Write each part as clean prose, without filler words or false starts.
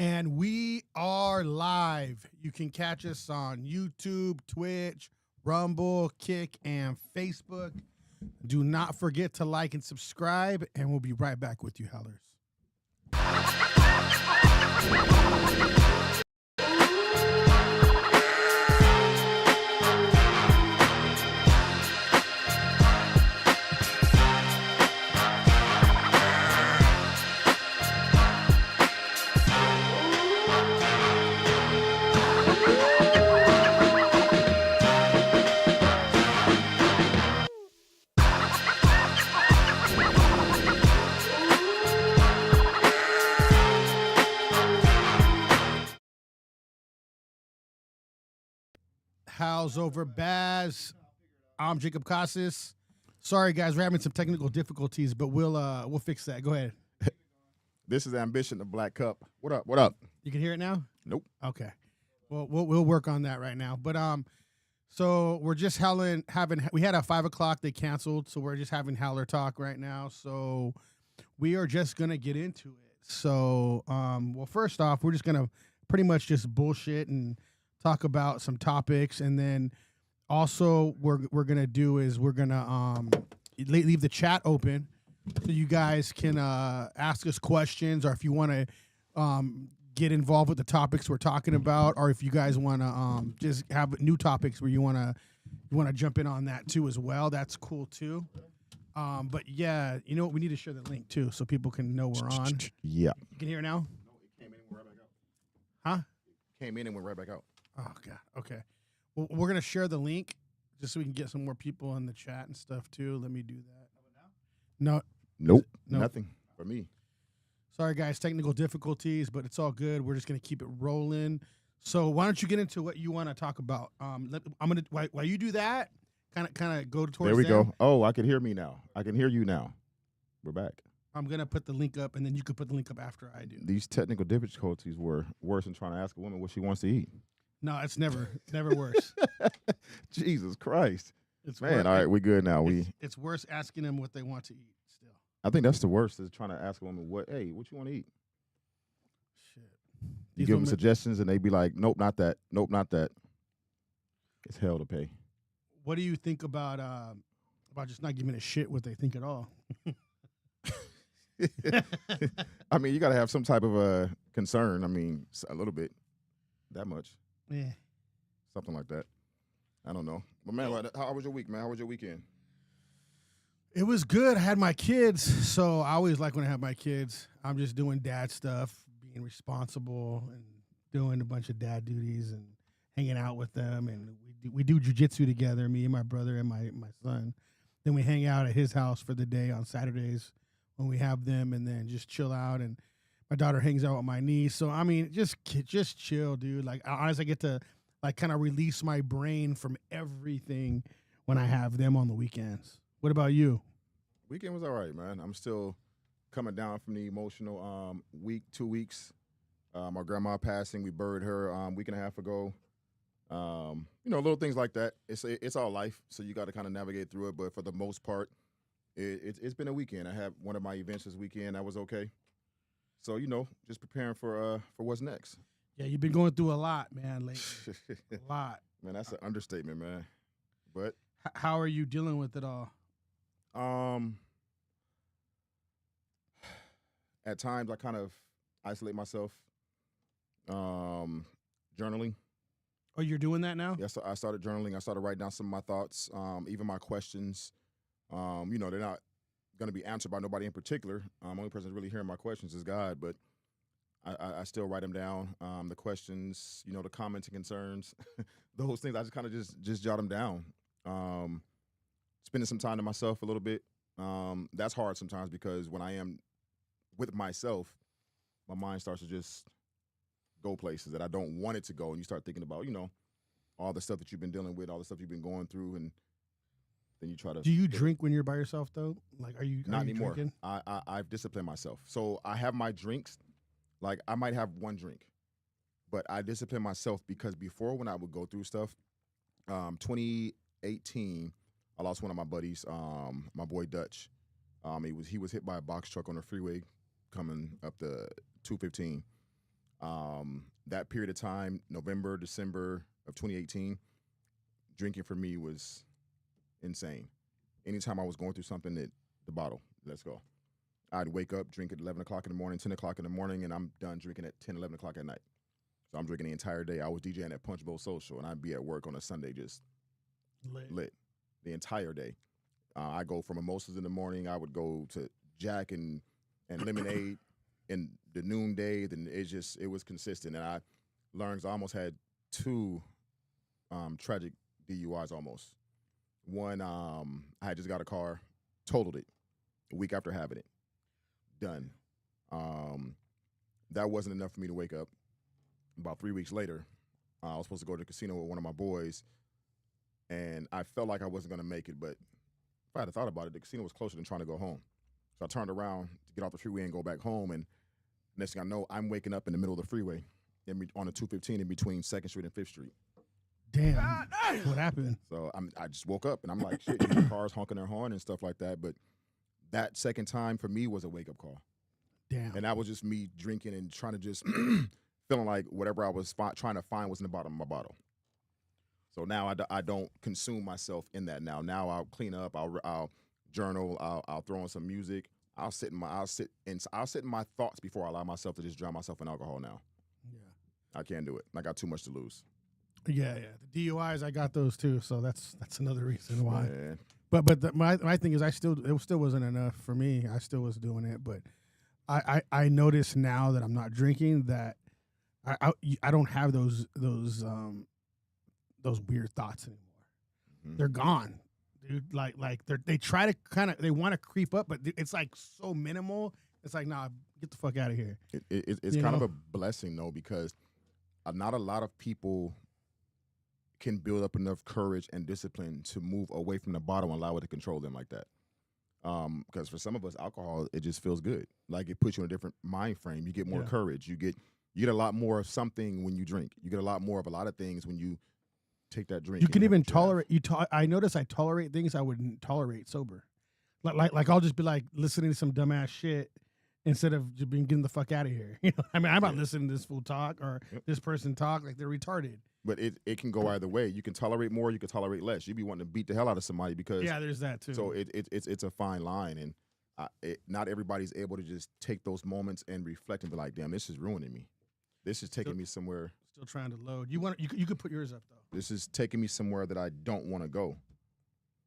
And we are live. You can catch us on YouTube, Twitch, Rumble, Kick, and Facebook. Do not forget to like and subscribe, and we'll be right back with you, Howlers. Howls over Baaz. I'm Jacob Casas. Sorry, guys, we're having some technical difficulties, but we'll fix that. Go ahead. This is Ambishun, the Black Cup. What up? What up? You can hear it now? Nope. Okay. Well, we'll work on that right now. But so we're just we had a 5 o'clock, they canceled, so we're just having Howler Talk right now. So we are just gonna get into it. So well, first off, we're just gonna pretty much just bullshit and talk about some topics, and then also we're gonna do is we're gonna leave the chat open so you guys can ask us questions, or if you want to get involved with the topics we're talking about, or if you guys want to just have new topics where you want to jump in on that too as well, that's cool too. But yeah, you know what, we need to share the link too so people can know we're on. Yeah. You can hear it now? No, it came in and went right back out. Huh? Came in and went right back out. Oh god. Okay. Well, we're gonna share the link just so we can get some more people in the chat and stuff too. Let me do that. No. Nope. Nope. Nothing for me. Sorry, guys, technical difficulties, but it's all good. We're just gonna keep it rolling. So why don't you get into what you want to talk about? I'm gonna while you do that, kind of go towards. There we them. go. Oh, I can hear me now. I can hear you now. We're back. I'm gonna put the link up, and then you can put the link up after I do. These technical difficulties were worse than trying to ask a woman what she wants to eat. No, it's never worse. Jesus Christ. It's Man, all right, we good now. It's worse asking them what they want to eat still. I think that's the worst, is trying to ask a woman what you want to eat. Shit. You These give them women- suggestions and they be like, nope, not that. Nope, not that. It's hell to pay. What do you think about just not giving a shit what they think at all? I mean, you got to have some type of concern. I mean, a little bit. That much. Yeah. Something like that. I don't know. But, man, how was your week, man? How was your weekend? It was good. I had my kids, so I always like when I have my kids. I'm just doing dad stuff, being responsible, and doing a bunch of dad duties and hanging out with them. And we do jujitsu together, me and my brother and my son. Then we hang out at his house for the day on Saturdays when we have them, and then just chill out. And my daughter hangs out with my niece. So I mean, just chill, dude. Like honestly, I get to like kind of release my brain from everything when I have them on the weekends. What about you? Weekend was all right, man. I'm still coming down from the emotional week, 2 weeks. My grandma passing, we buried her a week and a half ago. Little things like that. It's all life, so you got to kind of navigate through it. But for the most part, it's been a weekend. I had one of my events this weekend. That was okay. So, just preparing for what's next. Yeah, you've been going through a lot, man, lately. A lot. Man, that's an understatement, man. But how are you dealing with it all? At times I kind of isolate myself. Journaling. Oh, you're doing that now? Yes, I started journaling. I started writing down some of my thoughts, even my questions. They're not going to be answered by nobody in particular. Only person that's really hearing my questions is God, but I still write them down. The questions, the comments and concerns, those things. I just kind of just jot them down. Spending some time to myself a little bit. That's hard sometimes because when I am with myself, my mind starts to just go places that I don't want it to go, and you start thinking about, all the stuff that you've been dealing with, all the stuff you've been going through, and then you try to. Do you drink when you're by yourself though? Like, are you not anymore? Drinking? I've disciplined myself, so I have my drinks. Like I might have one drink, but I discipline myself because before when I would go through stuff, 2018, I lost one of my buddies, my boy Dutch. He was hit by a box truck on the freeway coming up the 215. That period of time, November, December of 2018, drinking for me was insane. Anytime I was going through something, the bottle, let's go. I'd wake up, drink at 11 o'clock in the morning, 10 o'clock in the morning, and I'm done drinking at 10, 11 o'clock at night. So I'm drinking the entire day. I was DJing at Punch Bowl Social, and I'd be at work on a Sunday just lit the entire day. I go for mimosas in the morning. I would go to Jack and lemonade in the noonday. Then it was consistent. And I learned I almost had 2 tragic DUIs almost. One, I had just got a car, totaled it a week after having it. Done. That wasn't enough for me to wake up. About 3 weeks later, I was supposed to go to the casino with one of my boys, and I felt like I wasn't going to make it, but if I had thought about it, the casino was closer than trying to go home. So I turned around to get off the freeway and go back home, and next thing I know, I'm waking up in the middle of the freeway on the 215 in between 2nd Street and 5th Street. Damn. What happened? So I just woke up, and I'm like, shit, the cars honking their horn and stuff like that, but that second time for me was a wake-up call. Damn. And that was just me drinking and trying to just feeling like whatever I was trying to find was in the bottom of my bottle. So now I don't consume myself in that now. Now I'll clean up, I'll journal, I'll throw on some music. I'll sit in my thoughts before I allow myself to just drown myself in alcohol now. Yeah. I can't do it. I got too much to lose. Yeah. The DUIs, I got those too, so that's another reason why. Man. But my thing is, it still wasn't enough for me. I still was doing it, but I notice now that I'm not drinking that I don't have those weird thoughts anymore. Mm-hmm. They're gone, dude. Like they try to they want to creep up, but it's like so minimal. It's like, nah, get the fuck out of here. It's kind of a blessing though, because not a lot of people can build up enough courage and discipline to move away from the bottle and allow it to control them like that. Because for some of us, alcohol, it just feels good. Like it puts you in a different mind frame. You get more courage. You get a lot more of something when you drink. You get a lot more of a lot of things when you take that drink. You can even tolerate. I notice I tolerate things I wouldn't tolerate sober. Like I'll just be like listening to some dumbass shit instead of just getting the fuck out of here. You know, I mean, I'm not listening to this fool talk or this person talk like they're retarded. But it can go either way. You can tolerate more. You can tolerate less. You be wanting to beat the hell out of somebody because there's that too. So it's a fine line, and not everybody's able to just take those moments and reflect and be like, damn, this is ruining me. This is taking me somewhere. Still trying to load. You could put yours up though. This is taking me somewhere that I don't want to go.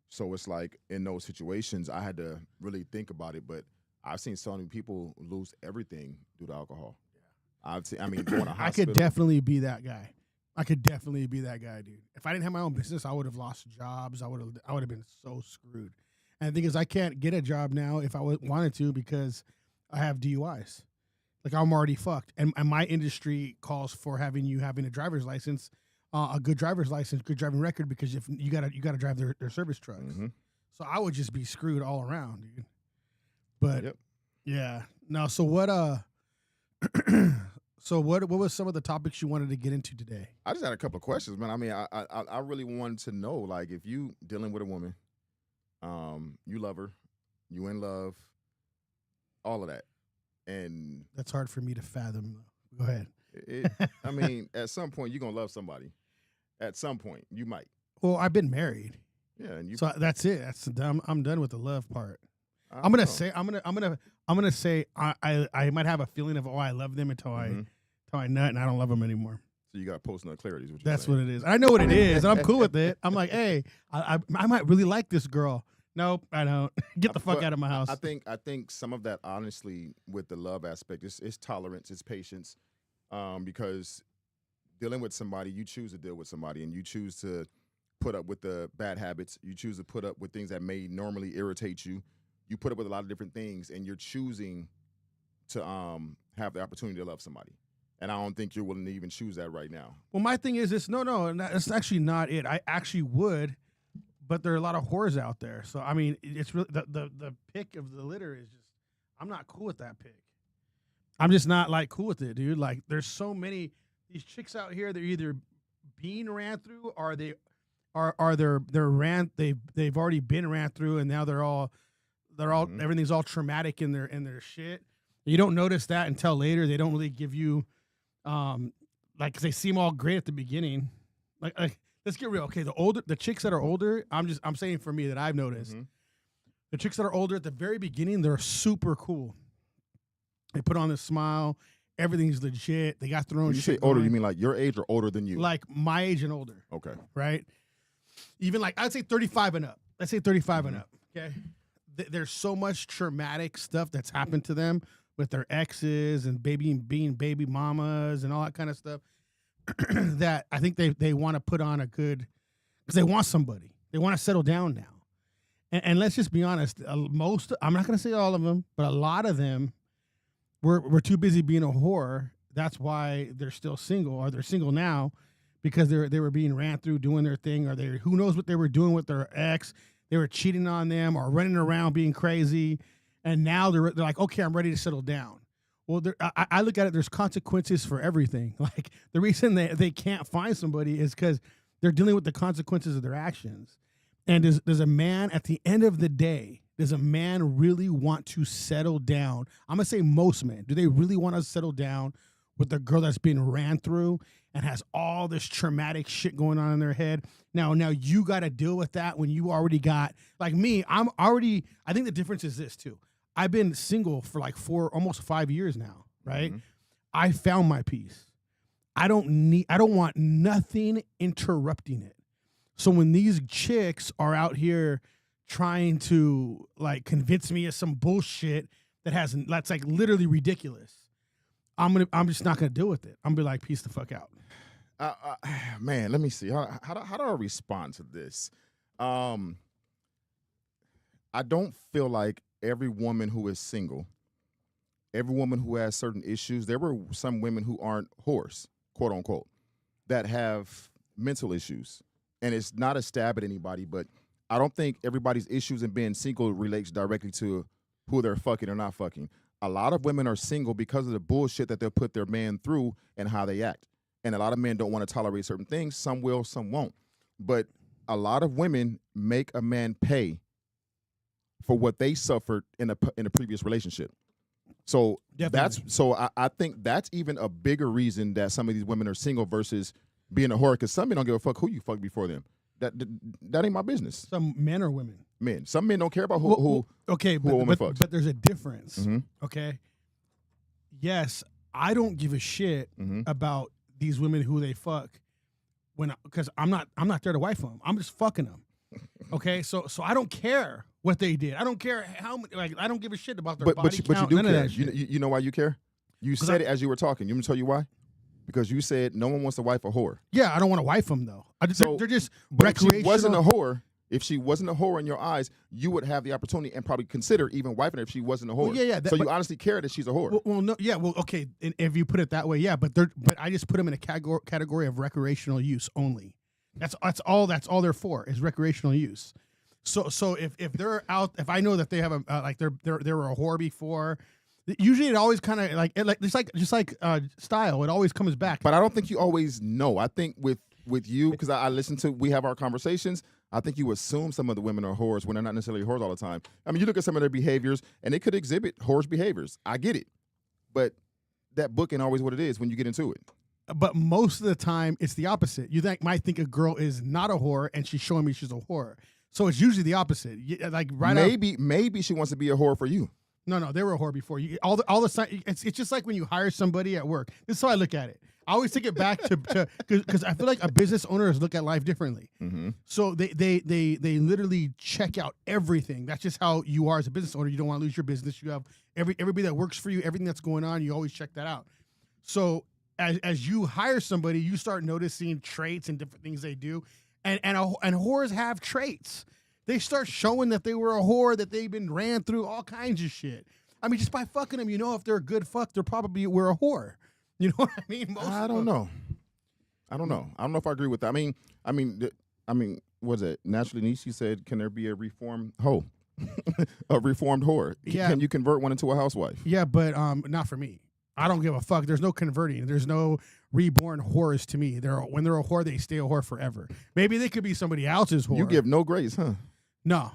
So it's like in those situations, I had to really think about it. But I've seen so many people lose everything due to alcohol. Yeah. Going to hospital. I could definitely be that guy. Dude. If I didn't have my own business, I would have lost jobs. I would have been so screwed. And the thing is, I can't get a job now if I wanted to because I have DUIs. Like I'm already fucked. And my industry calls for having a driver's license, a good driver's license, good driving record, because if you gotta drive their service trucks. Mm-hmm. So I would just be screwed all around, dude. But yeah, no. So what? So what was some of the topics you wanted to get into today? I just had a couple of questions, man. I mean, I really wanted to know, like, if you dealing with a woman, you love her, you in love, all of that, and that's hard for me to fathom. Go ahead. I mean, at some point you're gonna love somebody. At some point, you might. Well, I've been married. Yeah, and so that's it. I'm done with the love part. I'm gonna say I might have a feeling of I love them until I nut and I don't love them anymore. So you got post-nut clarity. That's what it is. I know what it is, and I'm cool with it. I'm like, hey, I might really like this girl. Nope, I don't. Get the fuck out of my house. I think some of that, honestly, with the love aspect, is tolerance, it's patience, because dealing with somebody, you choose to deal with somebody, and you choose to put up with the bad habits. You choose to put up with things that may normally irritate you. You put up with a lot of different things, and you're choosing to have the opportunity to love somebody. And I don't think you're willing to even choose that right now. Well, my thing is this. No, that's actually not it. I actually would, but there are a lot of whores out there. So, I mean, it's really the pick of the litter is just, I'm not cool with that pick. I'm just not, like, cool with it, dude. Like, there's so many, these chicks out here, they're either being ran through or they're they've already been ran through, and now they're all everything's all traumatic in their shit. You don't notice that until later. They don't really give you Like 'cause they seem all great at the beginning. Like let's get real. Okay, the chicks that are older, I'm saying for me that I've noticed, the chicks that are older at the very beginning, they're super cool. They put on this smile. Everything's legit. They got their own When you shit say older, going. you mean like your age or older than you? Like my age and older. Okay. Right? Even like I'd say 35 and up. Let's say 35 and up. Okay. There's so much traumatic stuff that's happened to them with their exes and being baby mamas and all that kind of stuff that I think they want to put on a good, because they want somebody. They want to settle down now. And let's just be honest. Most, I'm not going to say all of them, but a lot of them were too busy being a whore. That's why they're still single, or they're single now because they were being ran through doing their thing, or who knows what they were doing with their ex. They were cheating on them or running around being crazy. And now they're like, okay, I'm ready to settle down. Well, I look at it, there's consequences for everything. Like the reason they can't find somebody is because they're dealing with the consequences of their actions. And does a man, at the end of the day, does a man really want to settle down? I'm going to say most men. Do they really want to settle down with a girl that's been ran through and has all this traumatic shit going on in their head? Now you got to deal with that when you already got, like me, I think the difference is this too. I've been single for like almost 5 years now, right? Mm-hmm. I found my peace. I don't want nothing interrupting it. So when these chicks are out here trying to like convince me of some bullshit that's like literally ridiculous, I'm just not gonna deal with it. I'm gonna be like, peace the fuck out. Man, let me see. How do I respond to this? I don't feel like every woman who is single, every woman who has certain issues, there were some women who aren't whores, quote unquote, that have mental issues. And it's not a stab at anybody, but I don't think everybody's issues in being single relates directly to who they're fucking or not fucking. A lot of women are single because of the bullshit that they'll put their man through and how they act. And a lot of men don't want to tolerate certain things. Some will, some won't. But a lot of women make a man pay for what they suffered in a previous relationship. So I think that's even a bigger reason that some of these women are single versus being a whore, because some men don't give a fuck who you fucked before them. That ain't my business. Some men or women? Men. Some men don't care about who a woman fucks. But there's a difference, okay? Yes, I don't give a shit about these women who they fuck because I'm not there to wife them. I'm just fucking them. Okay, so I don't care what they did. I don't care how like I don't give a shit about their body count. But you do none care. Of that shit. You know why you care? You said it as you were talking. You want me to tell you why? Because you said no one wants to wife a whore. Yeah, I don't want to wife them though. They're just recreational. If she wasn't a whore in your eyes, you would have the opportunity and probably consider even wifing her if she wasn't a whore. Well, yeah. So you honestly care that she's a whore. Well, no, yeah. Well, okay. If you put it that way, yeah. But I just put them in a category of recreational use only. That's all they're for is recreational use. So if they're out, if I know that they have they were a whore before. Usually, it always kind of just like style. It always comes back. But I don't think you always know. I think with you, because I listen to, we have our conversations. I think you assume some of the women are whores when they're not necessarily whores all the time. I mean, you look at some of their behaviors, and they could exhibit whorish behaviors. I get it, but that book ain't always what it is when you get into it. But most of the time, it's the opposite. You might think a girl is not a whore, and she's showing me she's a whore. So it's usually the opposite. Like maybe she wants to be a whore for you. No, they were a whore before. All the it's just like when you hire somebody at work. This is how I look at it. I always take it back to because I feel like a business owners look at life differently. Mm-hmm. So they literally check out everything. That's just how you are as a business owner. You don't want to lose your business. You have everybody that works for you, everything that's going on. You always check that out. So as you hire somebody, you start noticing traits and different things they do, and whores have traits. They start showing that they were a whore, that they've been ran through all kinds of shit. I mean, just by fucking them, if they're a good fuck, they're probably were a whore. You know what I mean? I don't know. I don't know if I agree with that. I mean, what's it? Naturally, Nietzsche said, "Can there be a reformed hoe, a reformed whore? Yeah. Can you convert one into a housewife?" Yeah, but not for me. I don't give a fuck. There's no converting. There's no reborn whores to me. When they're a whore, they stay a whore forever. Maybe they could be somebody else's whore. You give no grace, huh? No.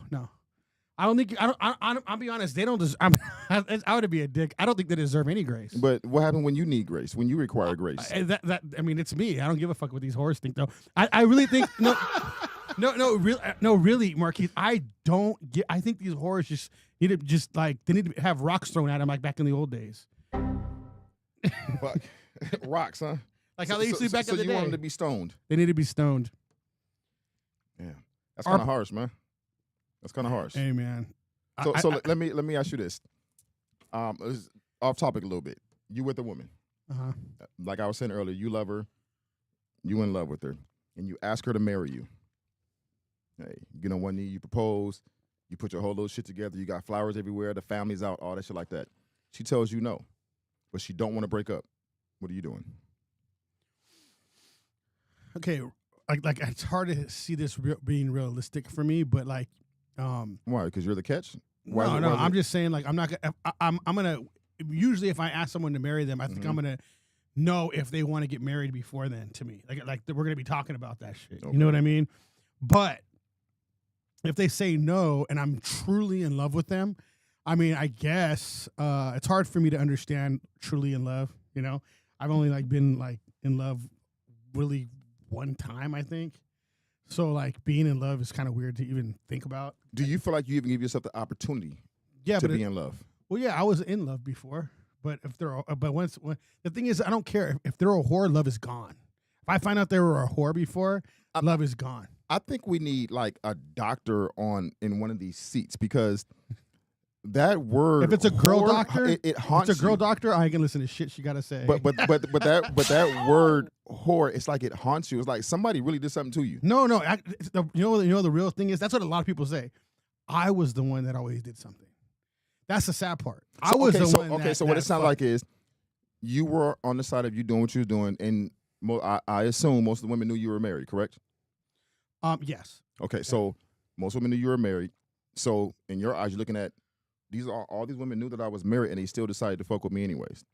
I don't think I'll be honest. They don't. I would be a dick. I don't think they deserve any grace. But what happened when you need grace? When you require grace? I mean, it's me. I don't give a fuck what these whores think, though. I really think really, Marquise. I don't get. I think these whores just need to they need to have rocks thrown at them like back in the old days. Fuck. Rocks, huh? Like how they used to back in the day. So you want them to be stoned? They need to be stoned. Yeah, that's kind of harsh, man. That's kind of harsh. Hey, man. So let me ask you this. It's off topic a little bit. You with a woman. Uh-huh. Like I was saying earlier, you love her. You in love with her, and you ask her to marry you. Hey, you get on one knee, you propose, you put your whole little shit together. You got flowers everywhere. The family's out, all that shit like that. She tells you no, but she don't want to break up. What are you doing? Okay, like it's hard to see this being realistic for me, but like, why? Because you're the catch? No, I'm just saying, like, I'm not gonna. I'm gonna. Usually, if I ask someone to marry them, I think I'm gonna know if they want to get married before then. To me, like we're gonna be talking about that shit. Okay. You know what I mean? But if they say no, and I'm truly in love with them, I mean, I guess it's hard for me to understand truly in love. You know, I've only been in love really one time, I think. So like being in love is kind of weird to even think about. Do you feel like you even give yourself the opportunity to be in love? Well, yeah, I was in love before, but the thing is, I don't care if they're a whore, love is gone. If I find out they were a whore before, love is gone. I think we need like a doctor in one of these seats because that word. If it's a girl whore, doctor, it haunts. If it's a girl doctor, I ain't gonna listen to shit she gotta say. But that word whore, it's like it haunts you. It's like somebody really did something to you. No. You know the real thing is that's what a lot of people say. I was the one that always did something. That's the sad part. So what it sounds like is you were on the side of you doing what you were doing, and I assume most of the women knew you were married, correct? Yes. Okay, so most women knew you were married. So in your eyes, you're looking at all these women knew that I was married, and they still decided to fuck with me anyways.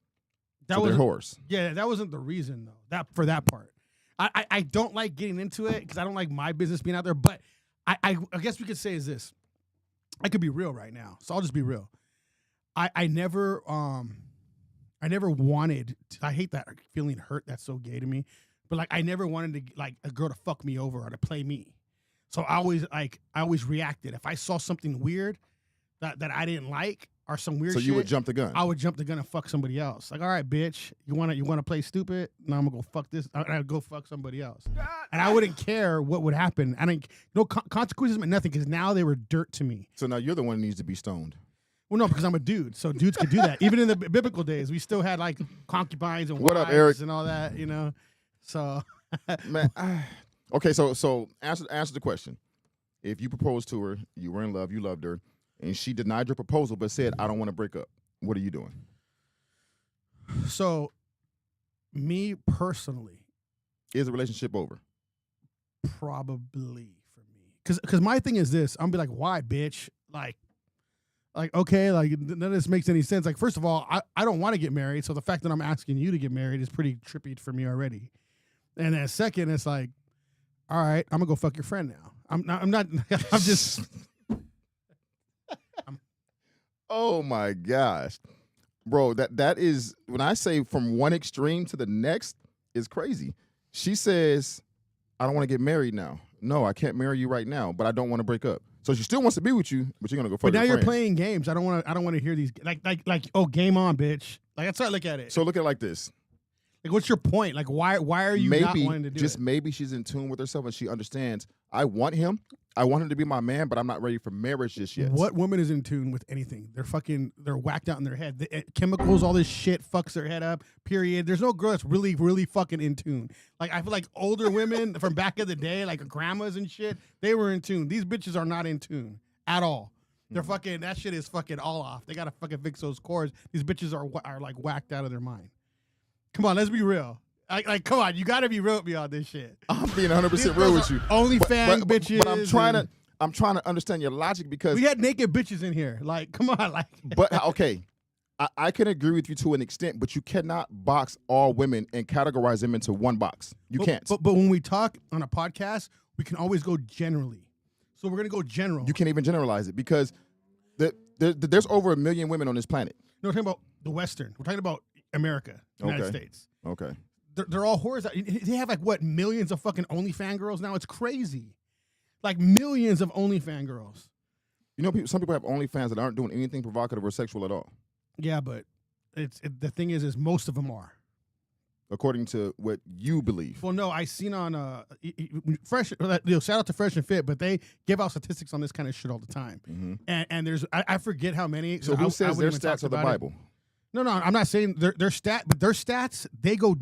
They're whores. Yeah, that wasn't the reason though. For that part, I don't like getting into it because I don't like my business being out there. But I guess we could say is this. I could be real right now, so I'll just be real. I never wanted to, I hate that feeling hurt. That's so gay to me. But like I never wanted to like a girl to fuck me over or to play me. So I always reacted. If I saw something weird that I didn't like or some weird shit. So you would jump the gun. I would jump the gun and fuck somebody else. Like, all right, bitch, you wanna play stupid? No, I'm gonna go fuck this. I'd go fuck somebody else. And I wouldn't care what would happen. I didn't no consequences meant nothing because now they were dirt to me. So now you're the one who needs to be stoned. Well, no, because I'm a dude, so dudes could do that. Even in the biblical days, we still had like concubines and what wives up, Eric? And all that, you know. So, man, okay. So answer the question. If you proposed to her, you were in love, you loved her, and she denied your proposal but said, "I don't want to break up," what are you doing? So, me personally, is the relationship over? Probably for me, because my thing is this: I'm be like, "Why, bitch?" Like, okay, like none of this makes any sense. Like, first of all, I don't want to get married, so the fact that I'm asking you to get married is pretty trippy for me already. And then second, it's like, all right, I'm gonna go fuck your friend now. I'm not. I'm just. Oh my gosh, bro! That is when I say from one extreme to the next is crazy. She says, "I don't want to get married now. No, I can't marry you right now, but I don't want to break up." So she still wants to be with you, but you're gonna go fuck. But now your you're friend. playing games. I don't want to hear these like oh, game on, bitch. Like that's how I look at it. So look at it like this. Like, what's your point? Like, why are you not wanting to do it? Maybe she's in tune with herself and she understands. I want him to be my man, but I'm not ready for marriage just yet. What woman is in tune with anything? They're whacked out in their head. Chemicals, all this shit fucks their head up. Period. There's no girl that's really, really fucking in tune. Like, I feel like older women from back in the day, like grandmas and shit, they were in tune. These bitches are not in tune at all. They're fucking, that shit is fucking all off. They gotta fucking fix those cords. These bitches are like whacked out of their mind. Come on, let's be real. Like, come on, you gotta be real with me on this shit. I'm being 100% real with you. OnlyFans bitches. But I'm trying to understand your logic because we had naked bitches in here. Like, come on, like. But okay, I can agree with you to an extent, but you cannot box all women and categorize them into one box. You can't. But when we talk on a podcast, we can always go generally. So we're gonna go general. You can't even generalize it because There's over 1 million women on this planet. No, we're talking about the Western. We're talking about America, United States. Okay. They're all whores. They have like what, millions of fucking OnlyFans girls now. It's crazy, like millions of OnlyFans girls. You know, some people have OnlyFans that aren't doing anything provocative or sexual at all. Yeah, but the thing is most of them are. According to what you believe. Well, no, I seen on Fresh. Shout out to Fresh and Fit, but they give out statistics on this kind of shit all the time. Mm-hmm. And there's I forget how many. So who says their stats are the Bible? No, I'm not saying their stats. They go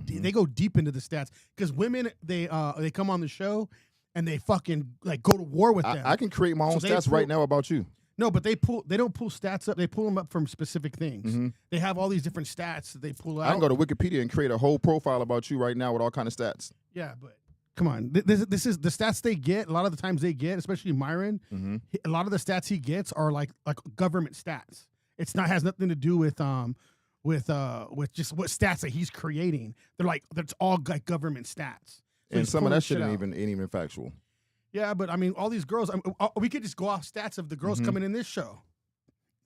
deep into the stats because women they come on the show and they fucking like go to war with them. I can create my own stats right now about you. No, but they don't pull stats up. They pull them up from specific things. Mm-hmm. They have all these different stats that they pull out. I can go to Wikipedia and create a whole profile about you right now with all kind of stats. Yeah, but come on, this is the stats they get. A lot of the times they get, especially Myron. Mm-hmm. A lot of the stats he gets are like government stats. It's not has nothing to do with just what stats that he's creating. That's all like government stats. So and some of that shit ain't even factual. Yeah, but I mean, all these girls. We could just go off stats of the girls coming in this show.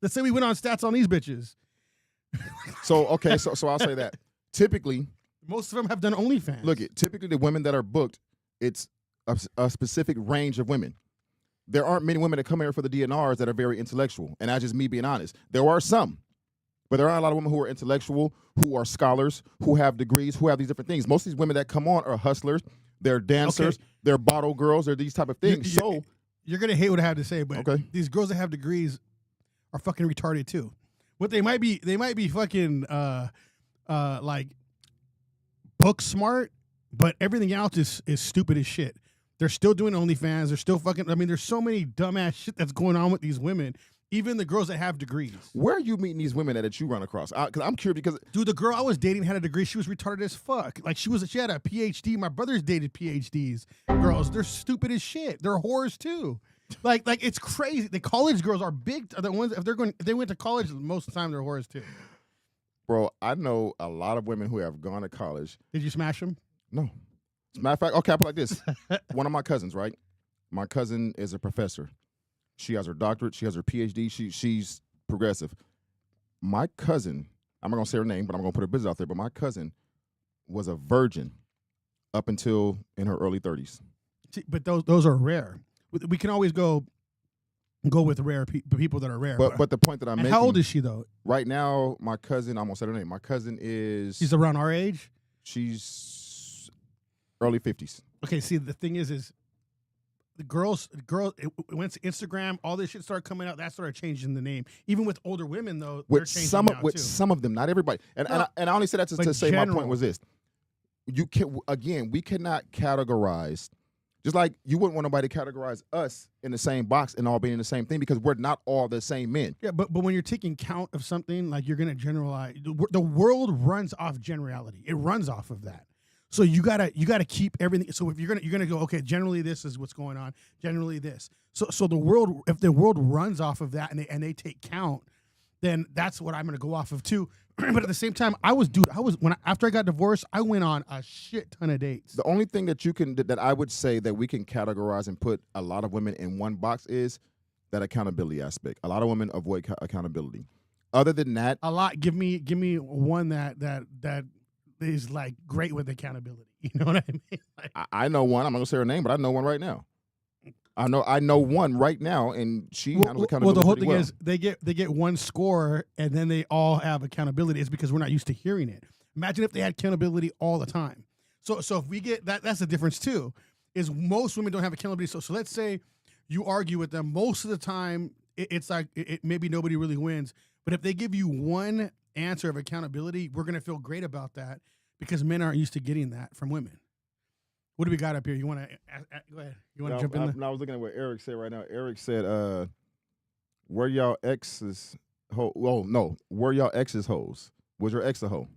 Let's say we went on stats on these bitches. So I'll say that typically most of them have done OnlyFans. Look, typically the women that are booked, it's a specific range of women. There aren't many women that come here for the DNRs that are very intellectual, and that's just me being honest. There are some, but there are a lot of women who are intellectual, who are scholars, who have degrees, who have these different things. Most of these women that come on are hustlers. They're dancers. Okay. They're bottle girls. They're these type of things. You're gonna hate what I have to say, but these girls that have degrees are fucking retarded too. What they might be fucking like book smart, but everything else is stupid as shit. They're still doing OnlyFans. They're still fucking. I mean, there's so many dumbass shit that's going on with these women. Even the girls that have degrees. Where are you meeting these women that you run across? Because I'm curious because... Dude, the girl I was dating had a degree. She was retarded as fuck. Like, she had a PhD. My brother's dated PhDs. Girls, they're stupid as shit. They're whores, too. Like it's crazy. The college girls are big. The ones, if they went to college, most of the time they're whores, too. Bro, I know a lot of women who have gone to college. Did you smash them? No. As a matter of fact, okay, I put it like this. One of my cousins, right? My cousin is a professor. She has her doctorate. She has her PhD. She's progressive. My cousin, I'm not going to say her name, but I'm going to put her business out there, but my cousin was a virgin up until in her early 30s. See, but those are rare. We can always go with rare people that are rare. But the point that I'm making. How old is she, though? Right now, my cousin, I almost said her name. My cousin is. She's around our age? She's early 50s. Okay, see, the thing is the girls, it went to Instagram, all this shit started coming out. That started changing the name. Even with older women, though, they're changing some of them, not everybody. And I only say that to say my point was this. We cannot categorize, just like you wouldn't want nobody to categorize us in the same box and all being in the same thing because we're not all the same men. Yeah, but when you're taking count of something, like you're going to generalize. The world runs off generality. It runs off of that. So you gotta keep everything. So if you're gonna go, okay, generally this is what's going on. Generally this. So if the world runs off of that and they take count, then that's what I'm gonna go off of too. But at the same time, after I got divorced, I went on a shit ton of dates. The only thing that I would say that we can categorize and put a lot of women in one box is that accountability aspect. A lot of women avoid accountability. Other than that, a lot. Give me one that is like great with accountability. You know what I mean? Like, I know one. I'm not gonna say her name, but I know one right now. I know one right now, and she handles accountability. Well, the whole thing is they get one score, and then they all have accountability. It's because we're not used to hearing it. Imagine if they had accountability all the time. So if we get that, that's the difference too. Is most women don't have accountability. So let's say you argue with them. Most of the time, it's like maybe nobody really wins. But if they give you one answer of accountability, we're gonna feel great about that because men aren't used to getting that from women. What do we got up here? You want to go ahead? You want to jump in there? I was looking at what Eric said right now. Eric said, "Were y'all exes? Were y'all exes hoes? Was your ex a hoe?"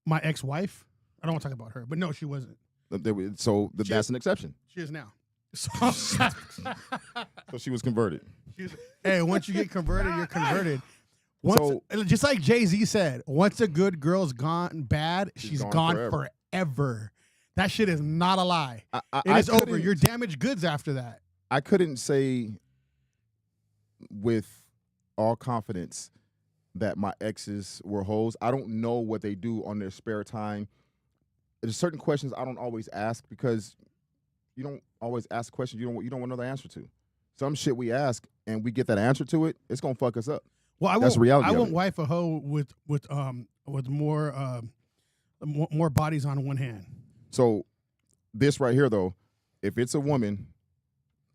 My ex-wife? I don't want to talk about her, but no, she wasn't. So that's an exception. She is now. So she was converted. Hey, once you get converted, you're converted. Just like Jay-Z said, once a good girl's gone bad, she's gone forever. That shit is not a lie. It is over. You're damaged goods after that. I couldn't say with all confidence that my exes were hoes. I don't know what they do on their spare time. There's certain questions I don't always ask because you don't always ask questions you don't want to know the answer to. Some shit we ask and we get that answer to it, it's gonna fuck us up. Well, That's the reality. I of won't it. wife a hoe with more bodies on one hand. So this right here, though, if it's a woman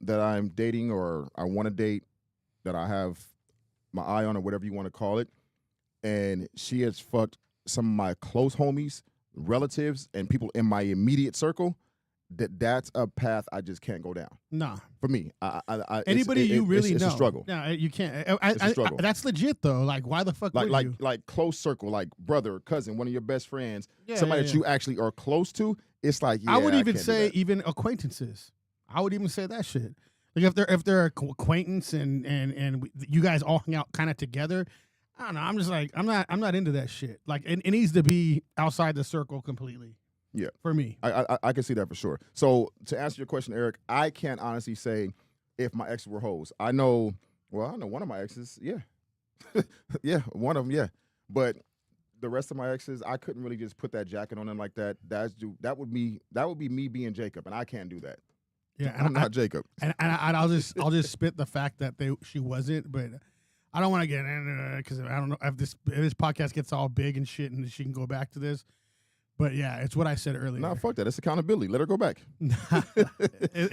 that I'm dating or I want to date, that I have my eye on or whatever you want to call it, and she has fucked some of my close homies, relatives, and people in my immediate circle, that's a path I just can't go down. Nah. For me, Anybody you really it's know. a struggle. No, you can't. It's a struggle. That's legit though. Like, why the fuck would you? Like close circle, like brother, cousin, one of your best friends, Yeah, somebody yeah, that you actually are close to. It's like, yeah, I would even can't do say that. even acquaintances. I would even say that shit. Like if they're acquaintance and you guys all hang out kind of together. I don't know. I'm just like I'm not into that shit. Like it needs to be outside the circle completely. Yeah, for me, I can see that for sure. So to answer your question, Eric, I can't honestly say if my exes were hoes. I know one of my exes, yeah, yeah, one of them, yeah, but the rest of my exes, I couldn't really just put that jacket on them like that. That would be me being Jacob, and I can't do that. Yeah, I'm not Jacob. And I'll just spit the fact that she wasn't, but I don't want to get into it because I don't know if this podcast gets all big and shit, and she can go back to this. But yeah, it's what I said earlier. No, fuck that. It's accountability. Let her go back.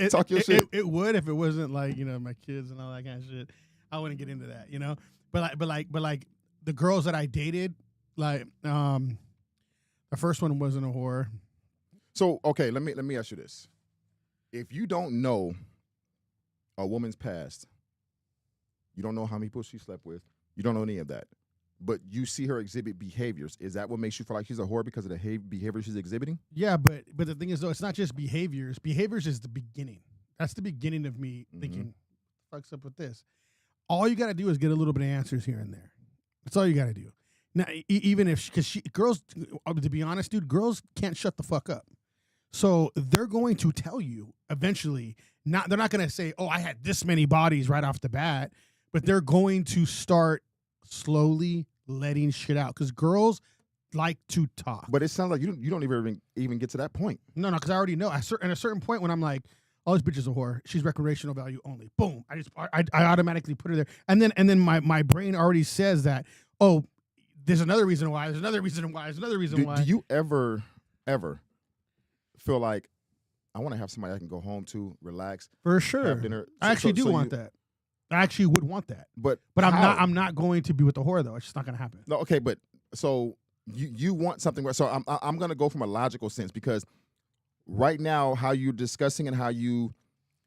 Talk your shit. It would if it wasn't like my kids and all that kind of shit. I wouldn't get into that, But like the girls that I dated, like the first one wasn't a whore. So okay, let me ask you this: if you don't know a woman's past, you don't know how many people she slept with, you don't know any of that, but you see her exhibit behaviors, is that what makes you feel like she's a whore because of the behavior she's exhibiting? Yeah, but the thing is though, it's not just behaviors. Behaviors is the beginning. That's the beginning of me thinking, fuck's up with this. All you got to do is get a little bit of answers here and there. That's all you got to do. Now, even if, because girls, to be honest, dude, girls can't shut the fuck up. So they're going to tell you eventually. They're not going to say, "Oh, I had this many bodies right off the bat," but they're going to start slowly letting shit out because girls like to talk. But it sounds like you don't even get to that point. No, because I already know. At a certain point when I'm like, "Oh, this bitch is a whore. She's recreational value only." Boom. I automatically put her there, and then my brain already says that. Oh, there's another reason why. There's another reason why. There's another reason why. Do you ever feel like I want to have somebody I can go home to, relax, for sure? have dinner? I actually do want that. I actually would want that. But I'm not going to be with the whore though. It's just not going to happen. No, okay, but so you want something. So I'm going to go from a logical sense because right now how you're discussing and how you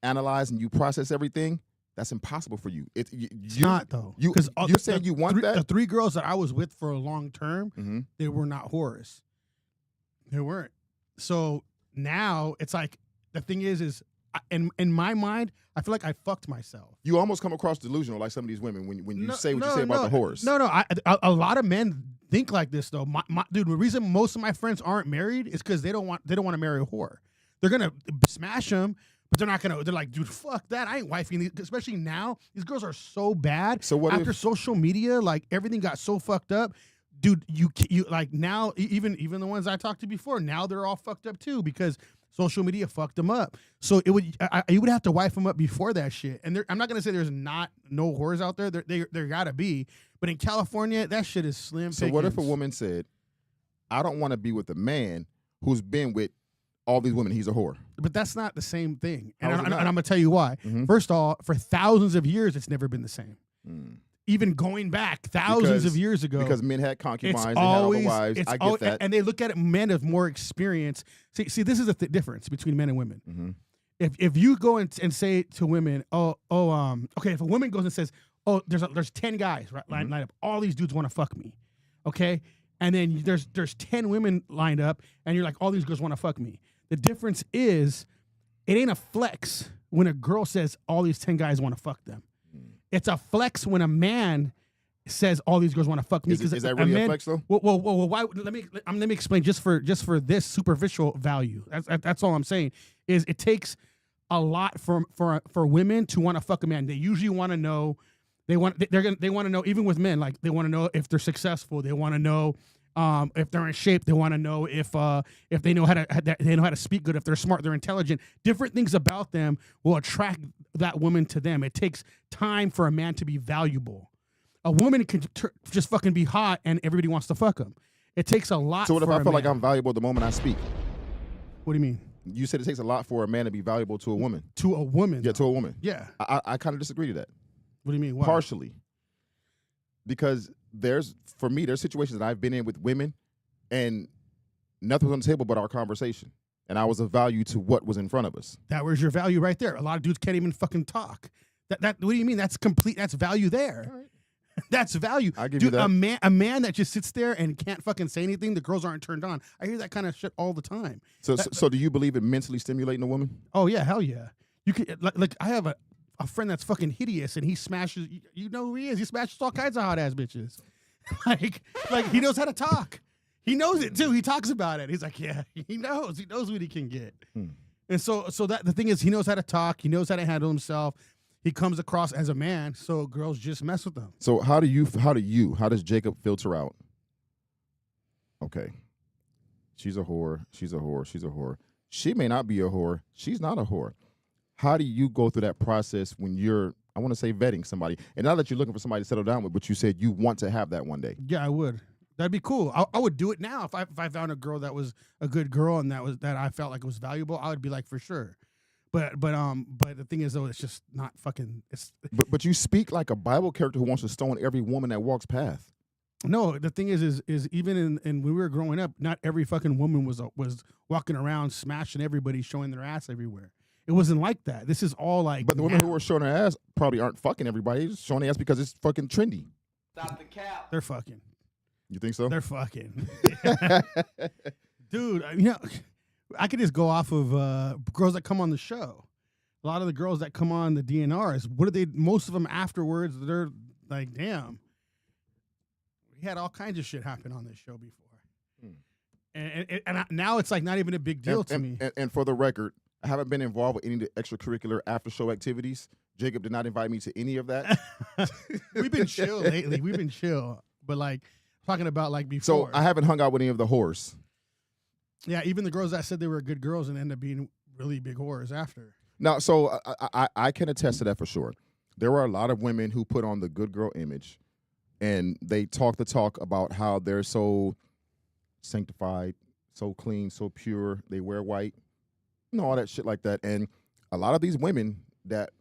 analyze and you process everything, that's impossible for you. It's not though. You're saying you want that? The three girls that I was with for a long term, they were not whores. They weren't. So now it's like the thing is in my mind, I feel like I fucked myself. You almost come across delusional like some of these women when you say what you say about the whores. No, a lot of men think like this though. Dude, the reason most of my friends aren't married is because they don't want to marry a whore. They're gonna smash them, but they're not gonna. They're like, dude, fuck that. I ain't wifing these. Especially now, these girls are so bad. So what after social media, like everything got so fucked up. Dude, you like now even the ones I talked to before, now they're all fucked up too because social media fucked them up. So you would have to wife them up before that shit. And I'm not gonna say there's no whores out there. There gotta be, but in California, that shit is slim. So what if a woman said, "I don't want to be with a man who's been with all these women. He's a whore." But that's not the same thing, and How is it I'm not? gonna tell you why. First of all, for thousands of years, it's never been the same. Even going back thousands of years ago, because men had concubines, they had all the wives. I get that, and they look at it. Men of more experience. See, this is the difference between men and women. If you go and say to women, okay, if a woman goes and says, "Oh, there's 10 guys right lined up, all these dudes want to fuck me," okay, and then there's 10 women lined up, and you're like, "All these girls want to fuck me." The difference is, it ain't a flex when a girl says all these 10 guys want to fuck them. It's a flex when a man says all these girls want to fuck me. Is that really a flex though? Well, why? Let me explain just for this superficial value. That's all I'm saying. Is it takes a lot for women to want to fuck a man. They usually want to know They want to know, even with men, like they want to know if they're successful. They want to know if they're in shape. They want to know if they know how to speak good. If they're smart, they're intelligent. Different things about them will attract that woman to them. It takes time for a man to be valuable. A woman can just fucking be hot and everybody wants to fuck them. It takes a lot. So what if for I a feel like man. I'm valuable the moment I speak? What do you mean? You said it takes a lot for a man to be valuable to a woman. To a woman? Yeah, to a woman. Yeah. I kind of disagree to that. What do you mean? Why? Partially. Because there's situations that I've been in with women and nothing was on the table but our conversation. And I was of value to what was in front of us. That was your value right there. A lot of dudes can't even fucking talk. What do you mean? That's complete. That's value there. All right. That's value. I give you that. A man that just sits there and can't fucking say anything, the girls aren't turned on. I hear that kind of shit all the time. So do you believe in mentally stimulating a woman? Oh yeah, hell yeah. You can like I have a friend that's fucking hideous and he smashes. You know who he is? He smashes all kinds of hot ass bitches. like he knows how to talk. He knows it too. He talks about it. He's like, yeah, he knows. He knows what he can get. And so that the thing is, he knows how to talk. He knows how to handle himself. He comes across as a man, so girls just mess with him. So how does Jacob filter out? Okay, she's a whore. She's a whore. She's a whore. She may not be a whore. She's not a whore. How do you go through that process when you're, I want to say, vetting somebody? And now that you're looking for somebody to settle down with, but you said you want to have that one day. Yeah, I would. That'd be cool. I would do it now if I found a girl that was a good girl and that I felt like was valuable. I would be like, for sure. But the thing is though, it's just not fucking. But you speak like a Bible character who wants to stone every woman that walks past. No, the thing is even in when we were growing up, not every fucking woman was walking around smashing everybody, showing their ass everywhere. It wasn't like that. This is all like. But the women who are showing their ass probably aren't fucking everybody. They're just showing their ass because it's fucking trendy. Stop the cap. They're fucking. You think so? They're fucking. Dude, I could just go off of girls that come on the show. A lot of the girls that come on the DNRs, most of them afterwards, they're like, damn. We had all kinds of shit happen on this show before. And now it's like not even a big deal to me. And for the record, I haven't been involved with any of the extracurricular after-show activities. Jacob did not invite me to any of that. We've been chill lately. We've been chill. But like, talking about like before. So I haven't hung out with any of the whores. Yeah, even the girls that said they were good girls and ended up being really big whores after. Now, so I can attest to that for sure. There are a lot of women who put on the good girl image, and they talk the talk about how they're so sanctified, so clean, so pure. They wear white, all that shit like that. And a lot of these women that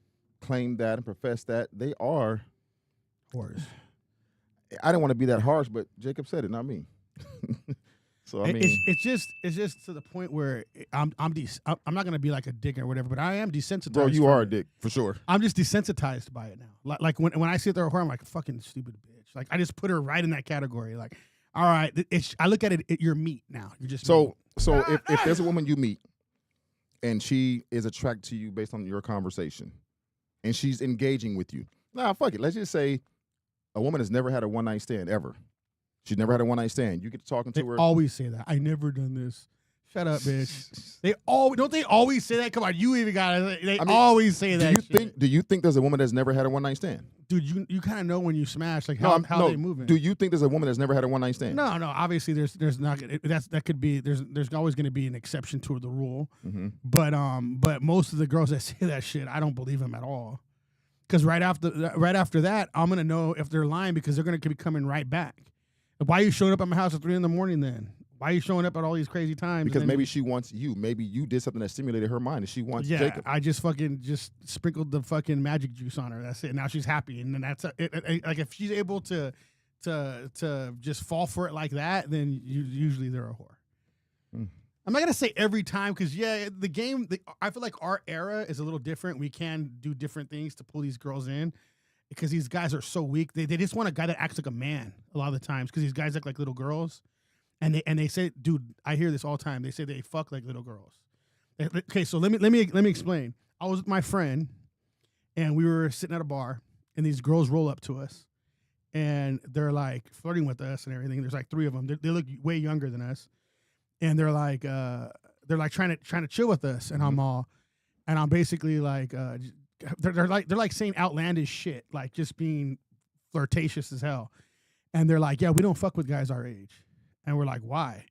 claim that and profess that, they are whores. I didn't want to be that harsh, but Jacob said it, not me. So I mean, it's just to the point where I'm not gonna be like a dick or whatever, but I am desensitized. Bro, you are a dick for sure. I'm just desensitized by it now. Like when I sit there with her, I'm like, fucking stupid bitch. Like I just put her right in that category. Like, all right, I look at it, you're meat now. You're just so if there's a woman you meet and she is attracted to you based on your conversation, and she's engaging with you, fuck it. Let's just say a woman has never had a one night stand ever. She's never had a one night stand. You get to talking to her. Always say that. I never done this. Shut up, bitch. They always say that. Come on, you even got it. They always say that. Do you think there's a woman that's never had a one night stand? Dude, you kind of know when you smash, like how they moving. Do you think there's a woman that's never had a one night stand? No. Obviously, there's not. That could be. There's always going to be an exception to the rule. Mm-hmm. But most of the girls that say that shit, I don't believe them at all. Because right after that, I'm gonna know if they're lying because they're gonna be coming right back. Why are you showing up at my house at 3 a.m. then? Why are you showing up at all these crazy times? Because maybe she wants you. Maybe you did something that stimulated her mind, and she wants Jacob. I just sprinkled the fucking magic juice on her. That's it. Now she's happy, and then that's it. Like if she's able to just fall for it like that, then usually they're a whore. I'm not gonna say every time because the game. I feel like our era is a little different. We can do different things to pull these girls in. Because these guys are so weak, they just want a guy that acts like a man a lot of the times. Because these guys act like little girls, and they say, dude, I hear this all the time. They say they fuck like little girls. Okay, so let me explain. I was with my friend, and we were sitting at a bar, and these girls roll up to us, and they're like flirting with us and everything. There's like 3 of them. They look way younger than us, and they're like trying to chill with us, and I'm basically like. they're like saying outlandish shit, like just being flirtatious as hell. And they're like, yeah, we don't fuck with guys our age. And we're like, why?